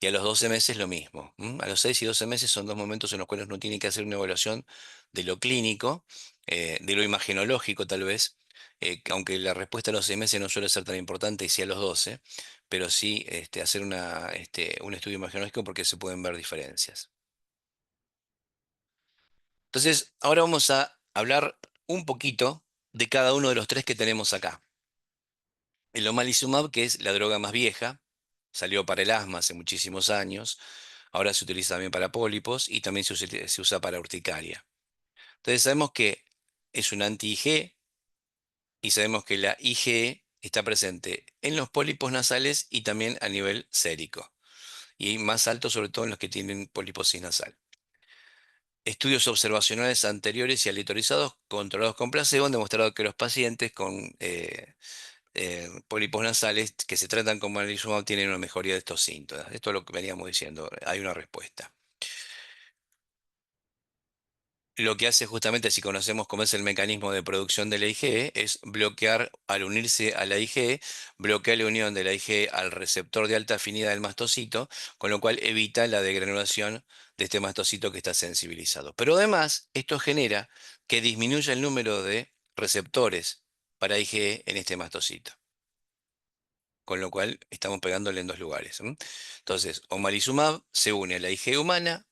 Y a los 12 meses lo mismo. A los 6 y 12 meses son dos momentos en los cuales uno tiene que hacer una evaluación de lo clínico, de lo imagenológico tal vez, que aunque la respuesta a los 6 meses no suele ser tan importante y sí a los 12, pero sí hacer un estudio imagenológico porque se pueden ver diferencias. Entonces, ahora vamos a hablar un poquito de cada uno de los tres que tenemos acá. El omalizumab, que es la droga más vieja, salió para el asma hace muchísimos años. Ahora se utiliza también para pólipos y también se usa para urticaria. Entonces sabemos que es un anti-IgE y sabemos que la IgE está presente en los pólipos nasales y también a nivel sérico. Y más alto sobre todo en los que tienen poliposis nasal. Estudios observacionales anteriores y aleatorizados controlados con placebo han demostrado que los pacientes con pólipos nasales que se tratan con omalizumab tienen una mejoría de estos síntomas. Esto es lo que veníamos diciendo, hay una respuesta. Lo que hace justamente, si conocemos cómo es el mecanismo de producción de la IgE, es bloquear, al unirse a la IgE, bloquea la unión de la IgE al receptor de alta afinidad del mastocito, con lo cual evita la degranulación de este mastocito que está sensibilizado. Pero además, esto genera que disminuya el número de receptores para IgE en este mastocito, con lo cual estamos pegándole en dos lugares. Entonces, omalizumab se une a la IgE humana,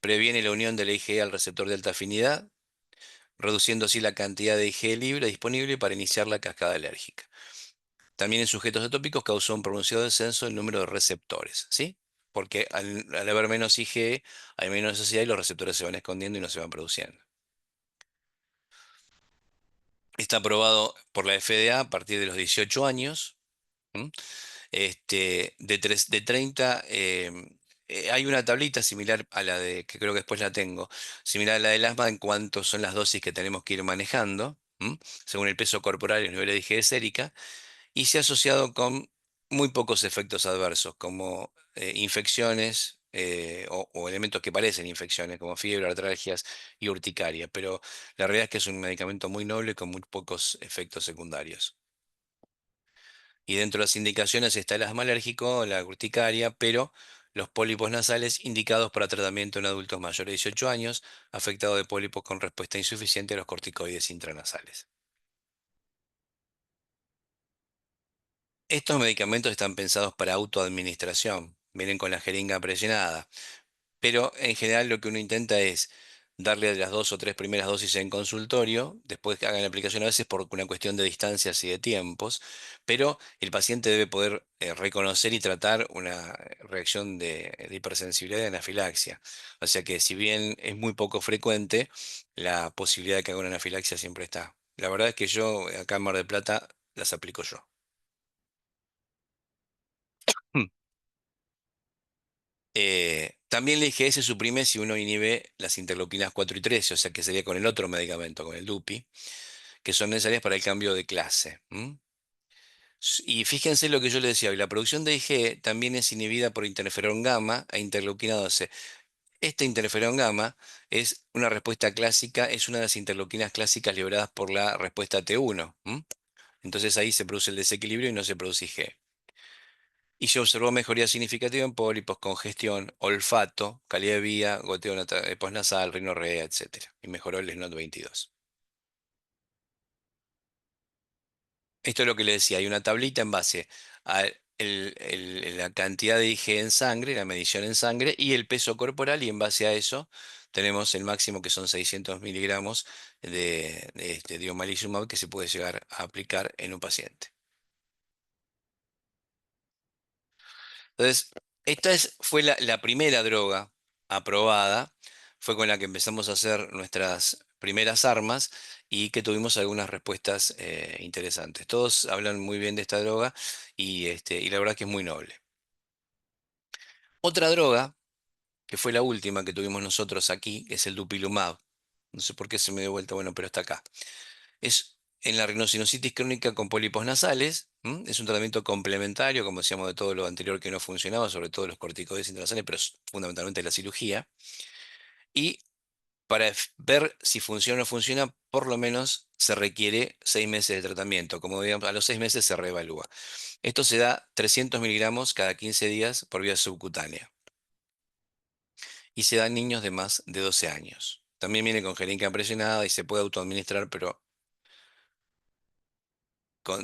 previene la unión de la IgE al receptor de alta afinidad, reduciendo así la cantidad de IgE libre disponible para iniciar la cascada alérgica. También en sujetos atópicos causó un pronunciado descenso del número de receptores, ¿sí? Porque al haber menos IgE hay menos necesidad y los receptores se van escondiendo y no se van produciendo. Está aprobado por la FDA a partir de los 18 años. ¿M? De 30, hay una tablita similar a la de, que creo que después la tengo, similar a la del asma en cuanto son las dosis que tenemos que ir manejando, según el peso corporal y los niveles de IgE sérica, y se ha asociado con muy pocos efectos adversos, como infecciones o elementos que parecen infecciones, como fiebre, artralgias y urticaria, pero la realidad es que es un medicamento muy noble con muy pocos efectos secundarios. Y dentro de las indicaciones está el asma alérgico, la urticaria, pero los pólipos nasales indicados para tratamiento en adultos mayores de 18 años, afectados de pólipos con respuesta insuficiente a los corticoides intranasales. Estos medicamentos están pensados para autoadministración, vienen con la jeringa presionada. Pero en general lo que uno intenta es darle las 2 o 3 primeras dosis en consultorio, después que hagan la aplicación a veces por una cuestión de distancias y de tiempos, pero el paciente debe poder reconocer y tratar una reacción de hipersensibilidad y anafilaxia. O sea que si bien es muy poco frecuente, la posibilidad de que haga una anafilaxia siempre está. La verdad es que yo acá en Mar del Plata las aplico yo. También la IgS suprime si uno inhibe las interleuquinas 4 y 13, o sea que sería con el otro medicamento, con el DUPI, que son necesarias para el cambio de clase. Y fíjense lo que yo les decía hoy, la producción de Ig también es inhibida por interferón gamma e interleuquina 12. Este interferón gamma es una respuesta clásica, es una de las interleuquinas clásicas liberadas por la respuesta T1. Entonces ahí se produce el desequilibrio y no se produce Ig. Y se observó mejoría significativa en pólipos, congestión, olfato, calidad de vida, goteo postnasal, rinorrea, etcétera. Y mejoró el SNOT 22. Esto es lo que le decía, hay una tablita en base a la cantidad de Ig en sangre, la medición en sangre y el peso corporal, y en base a eso tenemos el máximo que son 600 miligramos de este diomalizumab que se puede llegar a aplicar en un paciente. Entonces, fue la primera droga aprobada, fue con la que empezamos a hacer nuestras primeras armas y que tuvimos algunas respuestas interesantes. Todos hablan muy bien de esta droga y la verdad que es muy noble. Otra droga, que fue la última que tuvimos nosotros aquí, es el dupilumab. No sé por qué se me dio vuelta, bueno, pero está acá. Es en la rinocinositis crónica con pólipos nasales. Es un tratamiento complementario, como decíamos, de todo lo anterior que no funcionaba, sobre todo los corticoides intranasales, pero fundamentalmente la cirugía. Y para ver si funciona o no funciona, por lo menos se requiere 6 meses de tratamiento. Como digamos, a los 6 meses se reevalúa. Esto se da 300 miligramos cada 15 días por vía subcutánea. Y se da en niños de más de 12 años. También viene con jeringa presionada y se puede autoadministrar, pero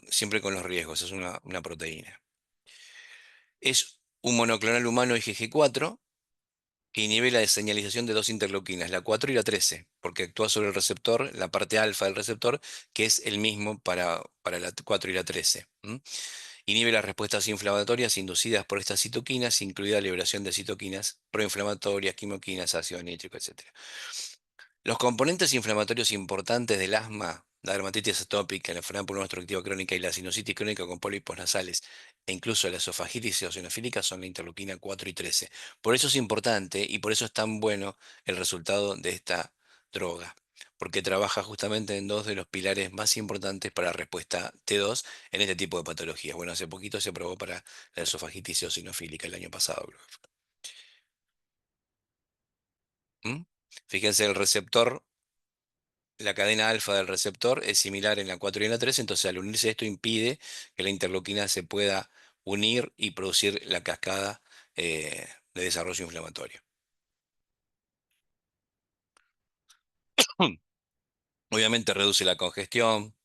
siempre con los riesgos. Es una proteína. Es un monoclonal humano IgG4 que inhibe la señalización de dos interleuquinas, la 4 y la 13, porque actúa sobre el receptor, la parte alfa del receptor, que es el mismo para la 4 y la 13. Inhibe las respuestas inflamatorias inducidas por estas citoquinas, incluida la liberación de citoquinas proinflamatorias, quimoquinas, ácido nítrico, etc. Los componentes inflamatorios importantes del asma, la dermatitis atópica, la enfermedad pulmonar obstructiva crónica y la sinusitis crónica con pólipos nasales, e incluso la esofagitis eosinofílica son la interleuquina 4 y 13. Por eso es importante y por eso es tan bueno el resultado de esta droga, porque trabaja justamente en dos de los pilares más importantes para la respuesta T2 en este tipo de patologías. Bueno, hace poquito se aprobó para la esofagitis eosinofílica, el año pasado, creo que fue. Fíjense, el receptor, la cadena alfa del receptor es similar en la 4 y en la 3, entonces al unirse esto impide que la interleuquina se pueda unir y producir la cascada de desarrollo inflamatorio. Obviamente reduce la congestión,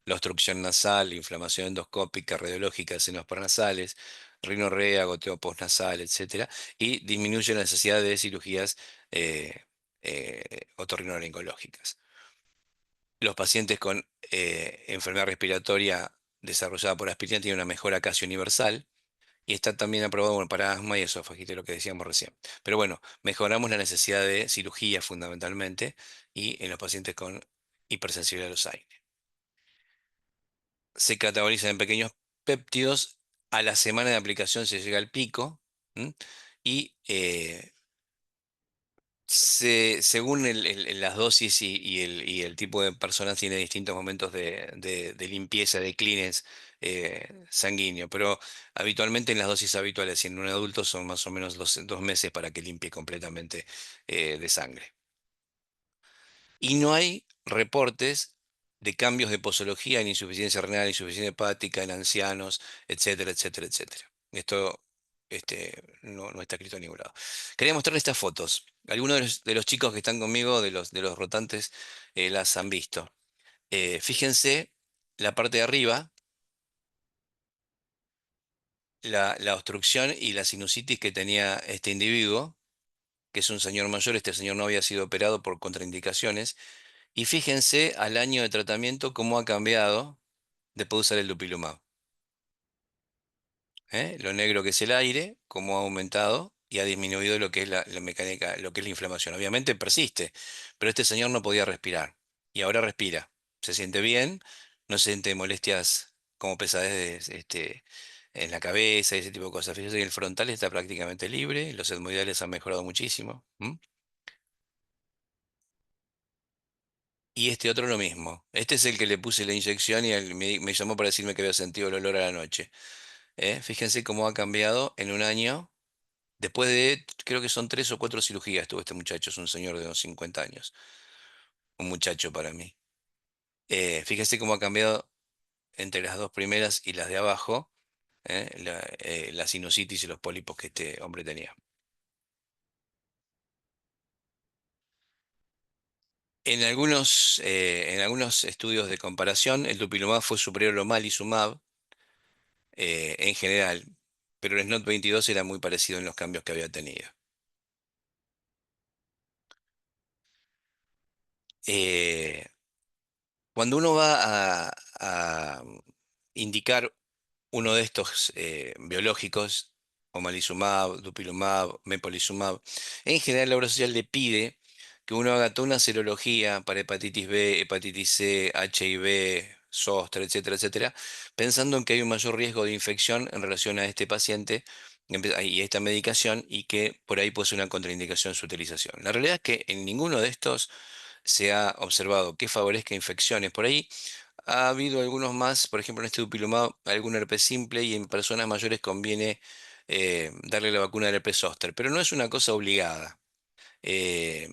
la obstrucción nasal, inflamación endoscópica, radiológica de senos paranasales, rinorrea, goteo postnasal, etcétera, y disminuye la necesidad de cirugías eh, otorrinolaringológicas. Los pacientes con enfermedad respiratoria desarrollada por aspirina tienen una mejora casi universal y está también aprobado, bueno, para asma y esofagitis, lo que decíamos recién. Pero bueno, mejoramos la necesidad de cirugía fundamentalmente y en los pacientes con hipersensibilidad a los aires. Se catabolizan en pequeños péptidos. A la semana de aplicación se llega al pico. ¿M? Y según las dosis y el tipo de personas tiene distintos momentos de limpieza, de clearance sanguíneo, pero habitualmente en las dosis habituales y en un adulto son más o menos 2 meses para que limpie completamente de sangre. Y no hay reportes de cambios de posología en insuficiencia renal, insuficiencia hepática, en ancianos, etcétera, etcétera, etcétera. Esto no está escrito en ningún lado. Quería mostrarles estas fotos. Algunos de los chicos que están conmigo, de los rotantes, las han visto. Fíjense la parte de arriba, la obstrucción y la sinusitis que tenía este individuo, que es un señor mayor. Este señor no había sido operado por contraindicaciones. Y fíjense al año de tratamiento cómo ha cambiado después de usar el dupilumab. Lo negro que es el aire, cómo ha aumentado y ha disminuido lo que es la mecánica, lo que es la inflamación. Obviamente persiste, pero este señor no podía respirar y ahora respira. Se siente bien, no siente molestias como pesadez en la cabeza y ese tipo de cosas. Fíjese que el frontal está prácticamente libre, los etmoidales han mejorado muchísimo. Y este otro lo mismo. Este es el que le puse la inyección y me llamó para decirme que había sentido el olor a la noche. Fíjense cómo ha cambiado en un año. Después de, creo que son 3 o 4 cirugías, tuvo este muchacho, es un señor de unos 50 años, un muchacho para mí. Fíjese cómo ha cambiado entre las dos primeras y las de abajo, la sinusitis y los pólipos que este hombre tenía. En algunos estudios de comparación, el dupilumab fue superior al omalizumab en general, pero el SNOT-22 era muy parecido en los cambios que había tenido. Eh, Cuando uno va a indicar uno de estos biológicos, omalizumab, dupilumab, mepolizumab, en general la obra social le pide que uno haga toda una serología para hepatitis B, hepatitis C, HIV, zóster, etcétera, etcétera, pensando en que hay un mayor riesgo de infección en relación a este paciente y a esta medicación y que por ahí puede ser una contraindicación su utilización. La realidad es que en ninguno de estos se ha observado que favorezca infecciones. Por ahí ha habido algunos más, por ejemplo, en este dupilumab, algún herpes simple y en personas mayores conviene darle la vacuna del herpes zóster, pero no es una cosa obligada, eh,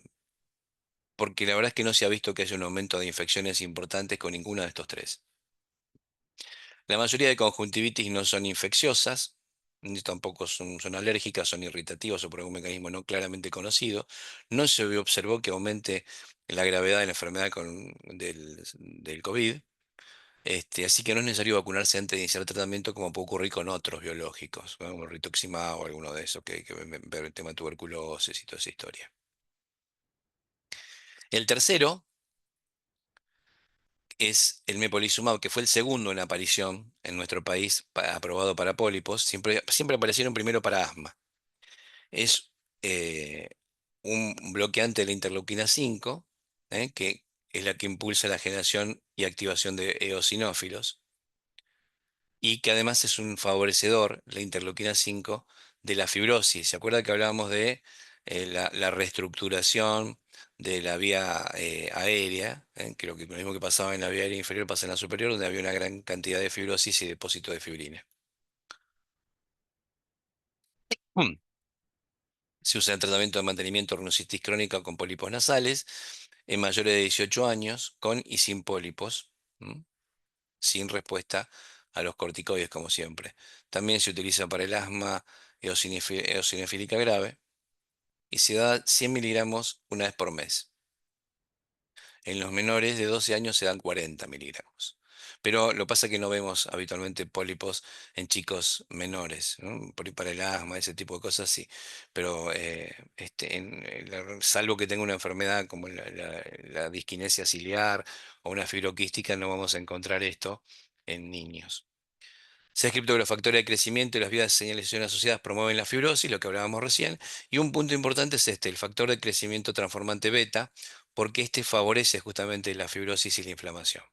porque la verdad es que no se ha visto que haya un aumento de infecciones importantes con ninguno de estos tres. La mayoría de conjuntivitis no son infecciosas, ni tampoco son alérgicas, son irritativas o por algún mecanismo no claramente conocido. No se observó que aumente la gravedad de la enfermedad del COVID. Así que no es necesario vacunarse antes de iniciar tratamiento como puede ocurrir con otros biológicos, ¿no? Como el rituximab o alguno de esos que ver el tema de tuberculosis y toda esa historia. El tercero es el mepolizumab, que fue el segundo en aparición en nuestro país, aprobado para pólipos. Siempre aparecieron primero para asma. Es eh, un bloqueante de la interleuquina 5, que es la que impulsa la generación y activación de eosinófilos, y que además es un favorecedor, la interleuquina 5, de la fibrosis. ¿Se acuerda que hablábamos de la reestructuración de la vía aérea? Que lo mismo que pasaba en la vía aérea inferior pasa en la superior, donde había una gran cantidad de fibrosis y depósito de fibrina. Mm. Se usa en tratamiento de mantenimiento de rinocistis crónica con pólipos nasales en mayores de 18 años, con y sin pólipos. ¿M? Sin respuesta a los corticoides, como siempre. También se utiliza para el asma eosinofílica grave y se da 100 miligramos una vez por mes. En los menores de 12 años se dan 40 miligramos. Pero lo que pasa es que no vemos habitualmente pólipos en chicos menores, ¿no? Por ahí para el asma, ese tipo de cosas sí. Pero salvo que tenga una enfermedad como la disquinesia ciliar o una fibroquística, no vamos a encontrar esto en niños. Se ha descrito que los factores de crecimiento y las vías de señalización asociadas promueven la fibrosis, lo que hablábamos recién, y un punto importante es el factor de crecimiento transformante beta, porque este favorece justamente la fibrosis y la inflamación.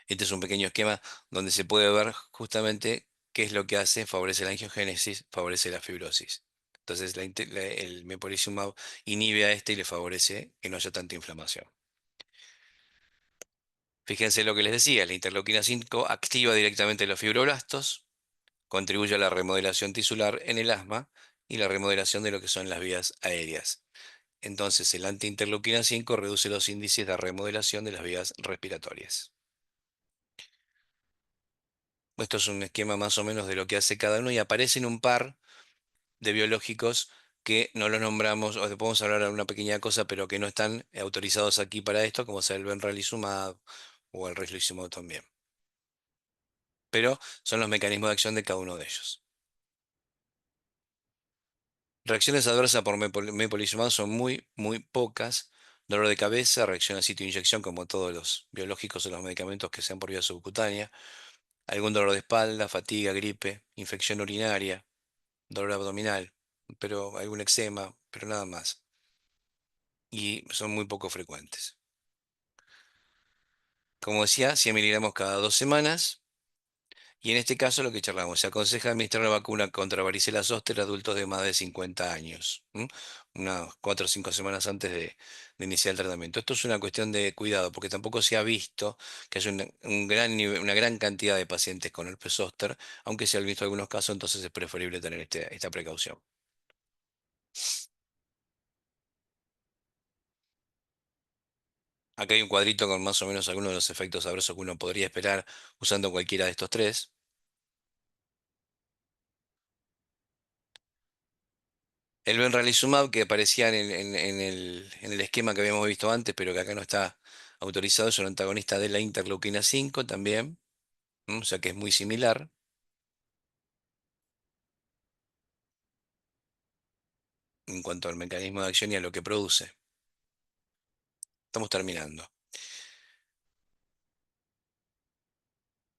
Este es un pequeño esquema donde se puede ver justamente qué es lo que hace: favorece la angiogénesis, favorece la fibrosis. Entonces el mepolizumab inhibe a este y le favorece que no haya tanta inflamación. Fíjense lo que les decía: la interleuquina 5 activa directamente los fibroblastos, contribuye a la remodelación tisular en el asma y la remodelación de lo que son las vías aéreas. Entonces, el antiinterleuquina 5 reduce los índices de remodelación de las vías respiratorias. Esto es un esquema más o menos de lo que hace cada uno y aparecen un par de biológicos que no los nombramos, o podemos hablar de una pequeña cosa, pero que no están autorizados aquí para esto, como sea el benralizumab o el rituximab también. Pero son los mecanismos de acción de cada uno de ellos. Reacciones adversas por mepolizumab son muy, muy pocas. Dolor de cabeza, reacción a sitio de inyección, como todos los biológicos o los medicamentos que sean por vía subcutánea. Algún dolor de espalda, fatiga, gripe, infección urinaria, dolor abdominal, pero algún eczema, pero nada más. Y son muy poco frecuentes. Como decía, 100 miligramos cada 2 semanas. Y en este caso lo que charlamos, se aconseja administrar la vacuna contra varicela zóster a adultos de más de 50 años, unas 4 o 5 semanas antes de iniciar el tratamiento. Esto es una cuestión de cuidado, porque tampoco se ha visto que haya una gran cantidad de pacientes con herpes zóster, aunque se han visto algunos casos, entonces es preferible tener esta precaución. Acá hay un cuadrito con más o menos algunos de los efectos adversos que uno podría esperar usando cualquiera de estos tres. El benralizumab que aparecía en el esquema que habíamos visto antes, pero que acá no está autorizado, es un antagonista de la interleuquina 5 también, o sea que es muy similar en cuanto al mecanismo de acción y a lo que produce. Estamos terminando.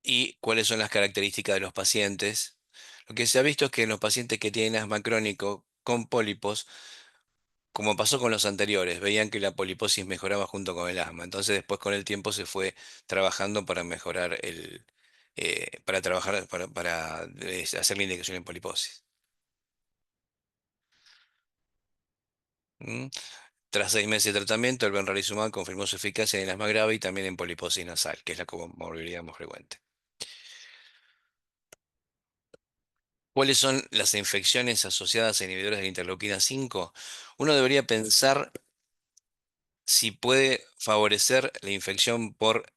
¿Y cuáles son las características de los pacientes? Lo que se ha visto es que en los pacientes que tienen asma crónico con pólipos, como pasó con los anteriores, veían que la poliposis mejoraba junto con el asma. Entonces después con el tiempo se fue trabajando para mejorar para trabajar, para hacer la indicación en poliposis. ¿Mm? Tras 6 meses de tratamiento, el benralizumab confirmó su eficacia en el asma grave y también en poliposis nasal, que es la comorbilidad más frecuente. ¿Cuáles son las infecciones asociadas a inhibidores de la interleuquina 5? Uno debería pensar si puede favorecer la infección por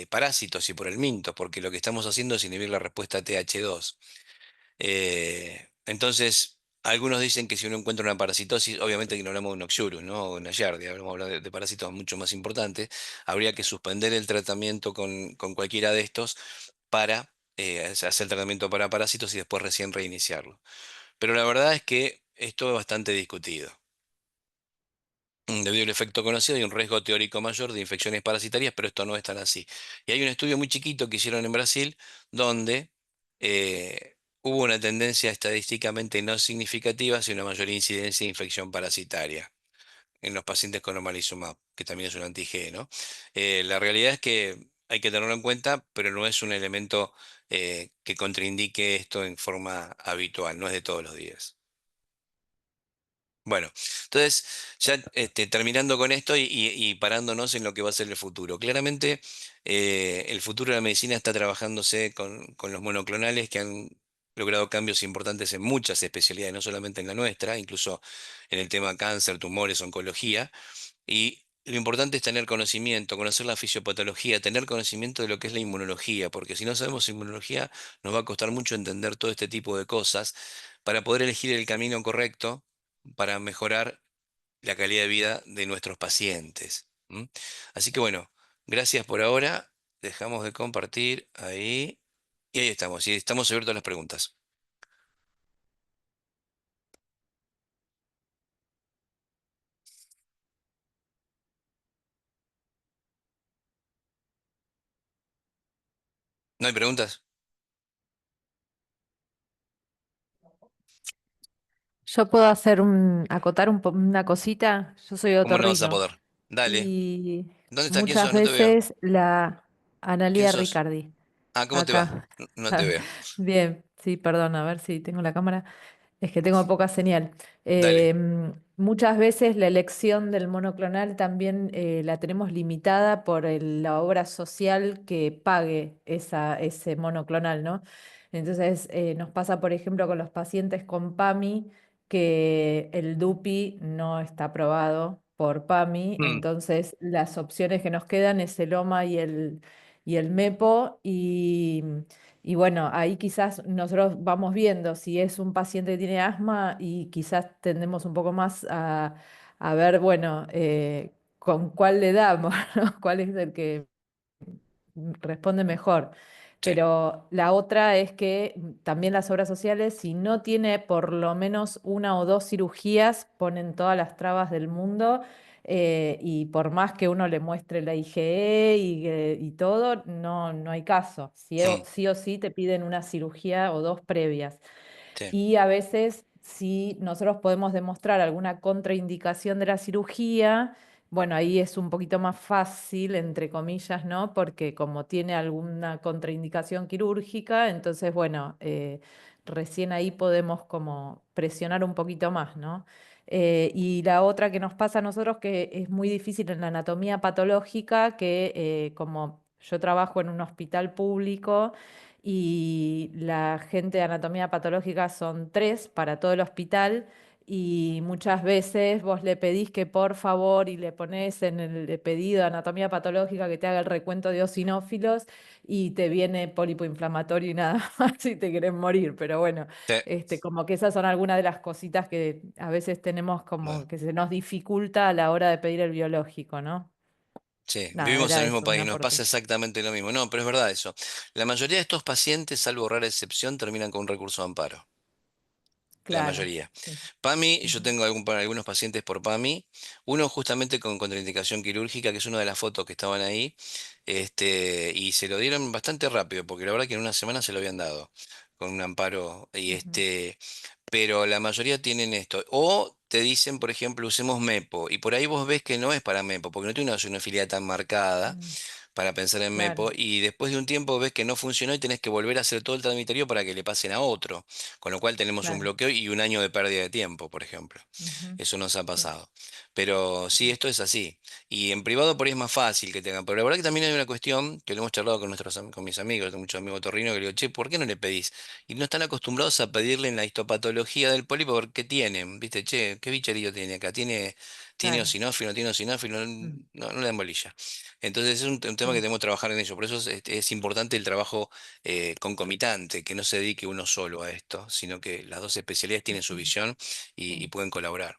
parásitos y por el minto, porque lo que estamos haciendo es inhibir la respuesta TH2. Entonces, algunos dicen que si uno encuentra una parasitosis, obviamente que no hablamos de un Oxyurus, ¿no? O una Giardia, hablamos de parásitos mucho más importantes, habría que suspender el tratamiento con cualquiera de estos para hacer el tratamiento para parásitos y después recién reiniciarlo. Pero la verdad es que esto es bastante discutido. Debido al efecto conocido, hay un riesgo teórico mayor de infecciones parasitarias, pero esto no es tan así. Y hay un estudio muy chiquito que hicieron en Brasil donde hubo una tendencia estadísticamente no significativa hacia una mayor incidencia de infección parasitaria en los pacientes con omalizumab, que también es un anti-G, ¿no? La realidad es que hay que tenerlo en cuenta, pero no es un elemento que contraindique esto en forma habitual, no es de todos los días. Bueno, entonces, ya terminando con esto y parándonos en lo que va a ser el futuro. Claramente, el futuro de la medicina está trabajándose con los monoclonales que han logrado cambios importantes en muchas especialidades, no solamente en la nuestra, incluso en el tema cáncer, tumores, oncología. Y lo importante es tener conocimiento, conocer la fisiopatología, tener conocimiento de lo que es la inmunología, porque si no sabemos inmunología, nos va a costar mucho entender todo este tipo de cosas para poder elegir el camino correcto para mejorar la calidad de vida de nuestros pacientes. Así que bueno, gracias por ahora. Dejamos de compartir ahí. Y ahí estamos. Y estamos abiertos a las preguntas. ¿No hay preguntas? Yo puedo acotar una cosita. Yo soy ¿Cómo no vas a otorrino poder? Dale. y ¿Dónde está? ¿Quién muchas sos? No te veo. veces la ¿Quién Analía sos? Ricardi, Ah, ¿cómo te va? acá. No te veo. Bien, sí, perdón, a ver si tengo la cámara. Es que tengo poca señal. Dale. Muchas veces la elección del monoclonal también la tenemos limitada por la obra social que pague ese monoclonal, ¿no? Entonces nos pasa, por ejemplo, con los pacientes con PAMI, que el DUPI no está aprobado por PAMI, Mm, entonces las opciones que nos quedan es el OMA y el MEPO, y bueno, ahí quizás nosotros vamos viendo si es un paciente que tiene asma y quizás tendemos un poco más a ver, bueno, con cuál le damos, ¿no? ¿Cuál es el que responde mejor? sí. Pero la otra es que también las obras sociales, si no tiene por lo menos una o dos cirugías, ponen todas las trabas del mundo, y por más que uno le muestre la IgE y todo, no hay caso. Mm, Sí o sí te piden una cirugía o dos previas. sí. Y a veces, si nosotros podemos demostrar alguna contraindicación de la cirugía, bueno, ahí es un poquito más fácil, entre comillas, ¿no? Porque como tiene alguna contraindicación quirúrgica, entonces, bueno, recién ahí podemos como presionar un poquito más, ¿no? Y la otra que nos pasa a nosotros, que es muy difícil en la anatomía patológica, que como yo trabajo en un hospital público, y la gente de anatomía patológica son tres para todo el hospital, y muchas veces vos le pedís que por favor y le pones en el pedido de anatomía patológica que te haga el recuento de eosinófilos y te viene pólipo inflamatorio y nada más y te querés morir. Pero bueno, Sí, como que esas son algunas de las cositas que a veces tenemos bueno, como que se nos dificulta a la hora de pedir el biológico, ¿no? sí, Nada, vivimos en era el mismo eso, un país, nos aporte. pasa exactamente lo mismo. No, pero es verdad eso. La mayoría de estos pacientes, salvo rara excepción, terminan con un recurso de amparo. La Claro, mayoría. sí. PAMI, yo Ujú, tengo algunos pacientes por PAMI, uno justamente con contraindicación quirúrgica, que es una de las fotos que estaban ahí, y se lo dieron bastante rápido, porque la verdad que en una semana se lo habían dado, con un amparo, ujú, pero la mayoría tienen esto. O te dicen, por ejemplo, usemos MEPO, y por ahí vos ves que no es para MEPO, porque no tiene una eosinofilia tan marcada mm, para pensar en claro, MEPO, y después de un tiempo ves que no funcionó y tenés que volver a hacer todo el tratamiento para que le pasen a otro, con lo cual tenemos un claro. bloqueo y un año de pérdida de tiempo, por ejemplo. Ujú, Eso nos ha sí, pasado. Pero sí, esto es así. Y en privado por ahí es más fácil que tengan. Pero la verdad que también hay una cuestión que lo hemos charlado con con mis amigos, tengo muchos amigos torrinos, que le digo, che, ¿por qué no le pedís? Y no están acostumbrados a pedirle en la histopatología del pólipo porque tienen, ¿viste? Che, ¿qué bicherío tiene acá? ¿Tiene claro. eosinófilo, tiene eosinófilo? Mm, No le dan bolilla. Entonces es un tema que sí, tenemos que trabajar en ello. Por eso es importante el trabajo concomitante, que no se dedique uno solo a esto, sino que las dos especialidades tienen su ujú, visión y sí, pueden colaborar.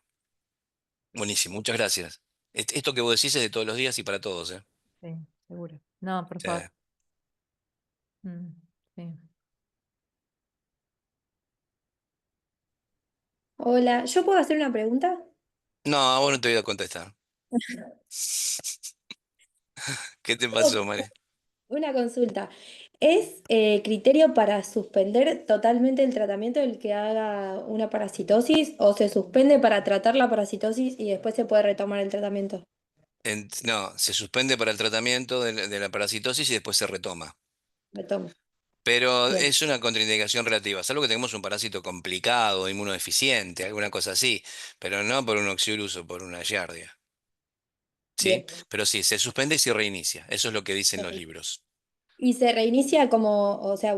Buenísimo, muchas gracias. Esto que vos decís es de todos los días y para todos, ¿eh? sí, seguro. No, por Sí. favor. Mm, sí. Hola, ¿yo puedo hacer una pregunta? No, a vos no te voy a contestar. ¿Qué te pasó, María? Una consulta. ¿Es criterio para suspender totalmente el tratamiento el que haga una parasitosis o se suspende para tratar la parasitosis y después se puede retomar el tratamiento? No, se suspende para el tratamiento de la parasitosis y después se retoma. Retomo. Pero Bien, es una contraindicación relativa, salvo que tengamos un parásito complicado, inmunodeficiente, alguna cosa así, pero no por un oxirus o por una giardia, ¿sí? bien. Pero sí, se suspende y se reinicia, eso es lo que dicen los libros. ¿Y se reinicia como, o sea,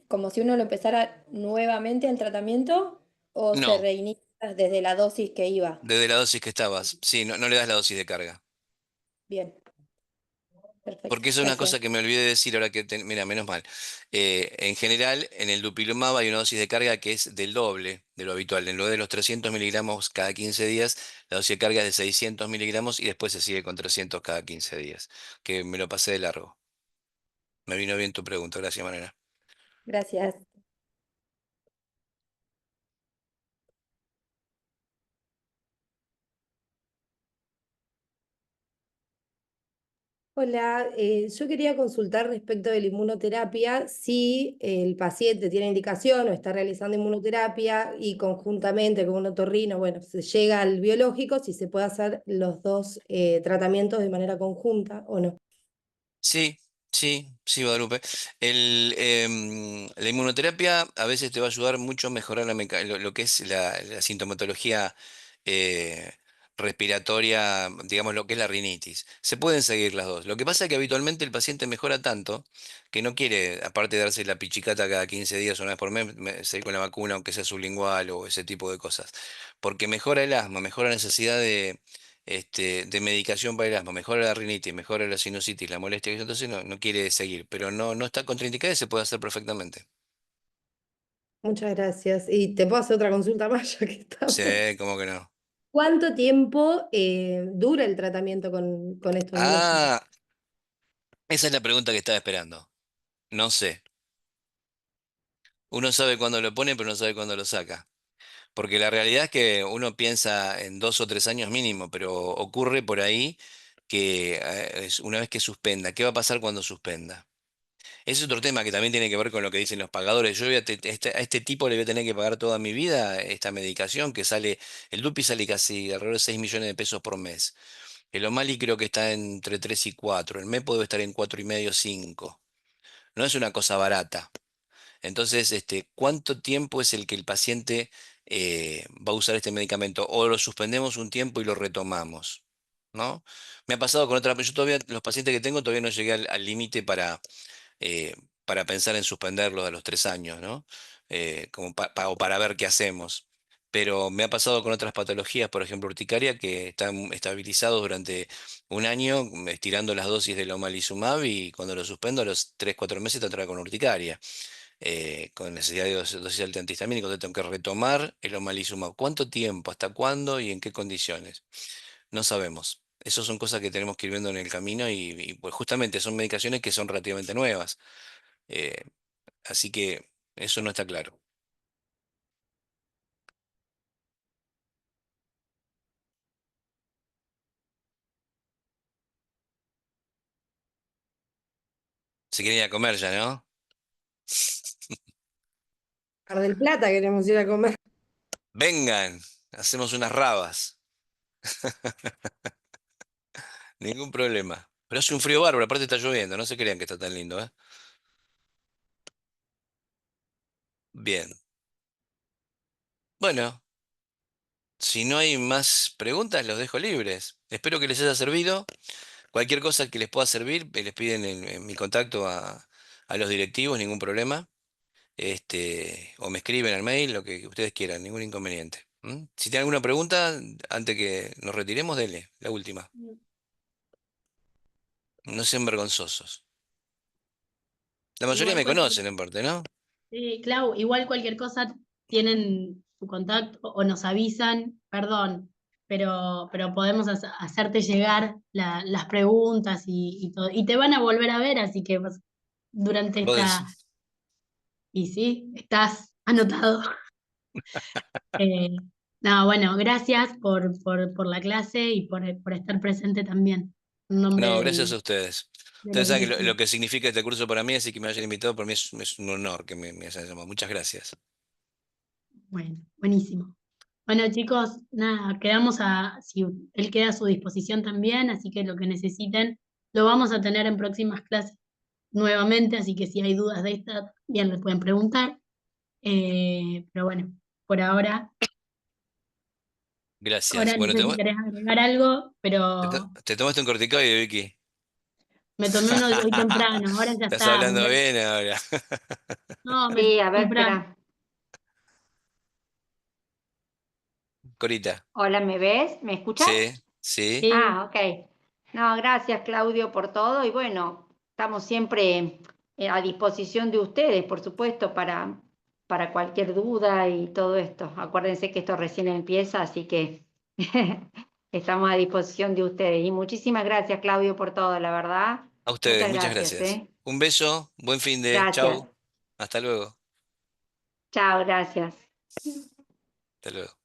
como si uno lo empezara nuevamente el tratamiento o se No, reinicia desde la dosis que iba? desde la dosis que estabas, sí, no le das la dosis de carga. Bien, perfecto. Porque eso es una Gracias. cosa que me olvidé de decir ahora que, mira, menos mal. En general, en el dupilumab hay una dosis de carga que es del doble de lo habitual. En lo de los 300 miligramos cada 15 días, la dosis de carga es de 600 miligramos y después se sigue con 300 cada 15 días. Que me lo pasé de largo. Me vino bien tu pregunta, gracias, Manera. Gracias. Hola, yo quería consultar respecto de la inmunoterapia, si el paciente tiene indicación o está realizando inmunoterapia y conjuntamente con un otorrino, bueno, se llega al biológico, si se puede hacer los dos tratamientos de manera conjunta o no. Sí, sí, Guadalupe. La inmunoterapia a veces te va a ayudar mucho a mejorar lo que es la sintomatología respiratoria, digamos lo que es la rinitis. Se pueden seguir las dos. Lo que pasa es que habitualmente el paciente mejora tanto que no quiere, aparte de darse la pichicata cada 15 días o una vez por mes, seguir con la vacuna, aunque sea sublingual o ese tipo de cosas. Porque mejora el asma, mejora la necesidad de medicación para el asma, mejora la rinitis, mejora la sinusitis, la molestia, entonces no quiere seguir, pero no está contraindicada y se puede hacer perfectamente. Muchas gracias. Y te puedo hacer otra consulta más, ya que estamos. Sí, ¿cómo que no? ¿Cuánto tiempo dura el tratamiento con estos biológicos? Ah, esa es la pregunta que estaba esperando. No sé. Uno sabe cuándo lo pone, pero no sabe cuándo lo saca. Porque la realidad es que uno piensa en 2 o 3 años mínimo, pero ocurre por ahí que una vez que suspenda, ¿qué va a pasar cuando suspenda? Ese es otro tema que también tiene que ver con lo que dicen los pagadores. Yo a este tipo le voy a tener que pagar toda mi vida esta medicación que sale, el Dupi sale casi alrededor de 6 millones de pesos por mes. El Omali creo que está entre 3 y 4. El Mepo debe estar en 4,5, 5. No es una cosa barata. Entonces, ¿cuánto tiempo es el que el paciente va a usar este medicamento? O lo suspendemos un tiempo y lo retomamos, ¿no? Me ha pasado con otra, yo todavía, los pacientes que tengo todavía no llegué al límite eh, para pensar en suspenderlos a los 3 años, ¿no? Como o para ver qué hacemos. Pero me ha pasado con otras patologías, por ejemplo, urticaria, que están estabilizados durante un año, estirando las dosis del omalizumab y cuando lo suspendo a los 3 4 meses te trae con urticaria con necesidad de dosis de antihistamínico, entonces tengo que retomar el omalizumab. ¿Cuánto tiempo? ¿Hasta cuándo? ¿Y en qué condiciones? No sabemos. Esas son cosas que tenemos que ir viendo en el camino pues justamente son medicaciones que son relativamente nuevas. eh, Así que eso no está claro. Se quieren ir a comer ya, ¿no? Mar del Plata queremos ir a comer. Vengan, hacemos unas rabas. Ningún problema. Pero hace un frío bárbaro, aparte está lloviendo, no se crean que está tan lindo, ¿eh? Bien. Bueno, si no hay más preguntas, los dejo libres. Espero que les haya servido. Cualquier cosa que les pueda servir, les piden en mi contacto a los directivos, ningún problema. O me escriben al mail, lo que ustedes quieran, ningún inconveniente. ¿M? Si tienen alguna pregunta, antes que nos retiremos, dele, la última. No sean vergonzosos. La mayoría Igual me cualquier, conocen en parte, ¿no? sí, Clau, igual cualquier cosa tienen su contacto o nos avisan, perdón, pero podemos hacerte llegar las preguntas y todo. Y te van a volver a ver, así que durante Vos esta, decís. y sí, estás anotado. Eh, no, bueno, gracias por la clase y por estar presente también, en nombre No, gracias a ustedes. de Ustedes los saben lo directivos. que significa este curso para mí, así que me hayan invitado, para mí es un honor que me hayan llamado. Muchas gracias. Bueno, buenísimo. Bueno, chicos, nada, si él queda a su disposición también, así que lo que necesiten lo vamos a tener en próximas clases nuevamente, así que si hay dudas de esta, bien le pueden preguntar. Pero bueno, por Gracias. ahora no Bueno, sé si querés agregar algo, pero te tomaste un corticoide, Vicky. me tomé uno hoy temprano, ahora ya Estás está, hablando mañana, bien ahora. no, Sí, a ver, temprano, espera. Corita. Hola, ¿me ves? ¿Me escuchas? Sí, sí. sí, Ah, ok. No, gracias Claudio por todo y bueno, estamos siempre a disposición de ustedes, por supuesto, para cualquier duda y todo esto. Acuérdense que esto recién empieza, así que estamos a disposición de ustedes. Y muchísimas gracias Claudio por todo, la verdad. A ustedes, Muchas muchas gracias, gracias. ¿eh? Un beso, buen fin de. Gracias. Chau. Hasta luego. Chao, gracias. Hasta luego.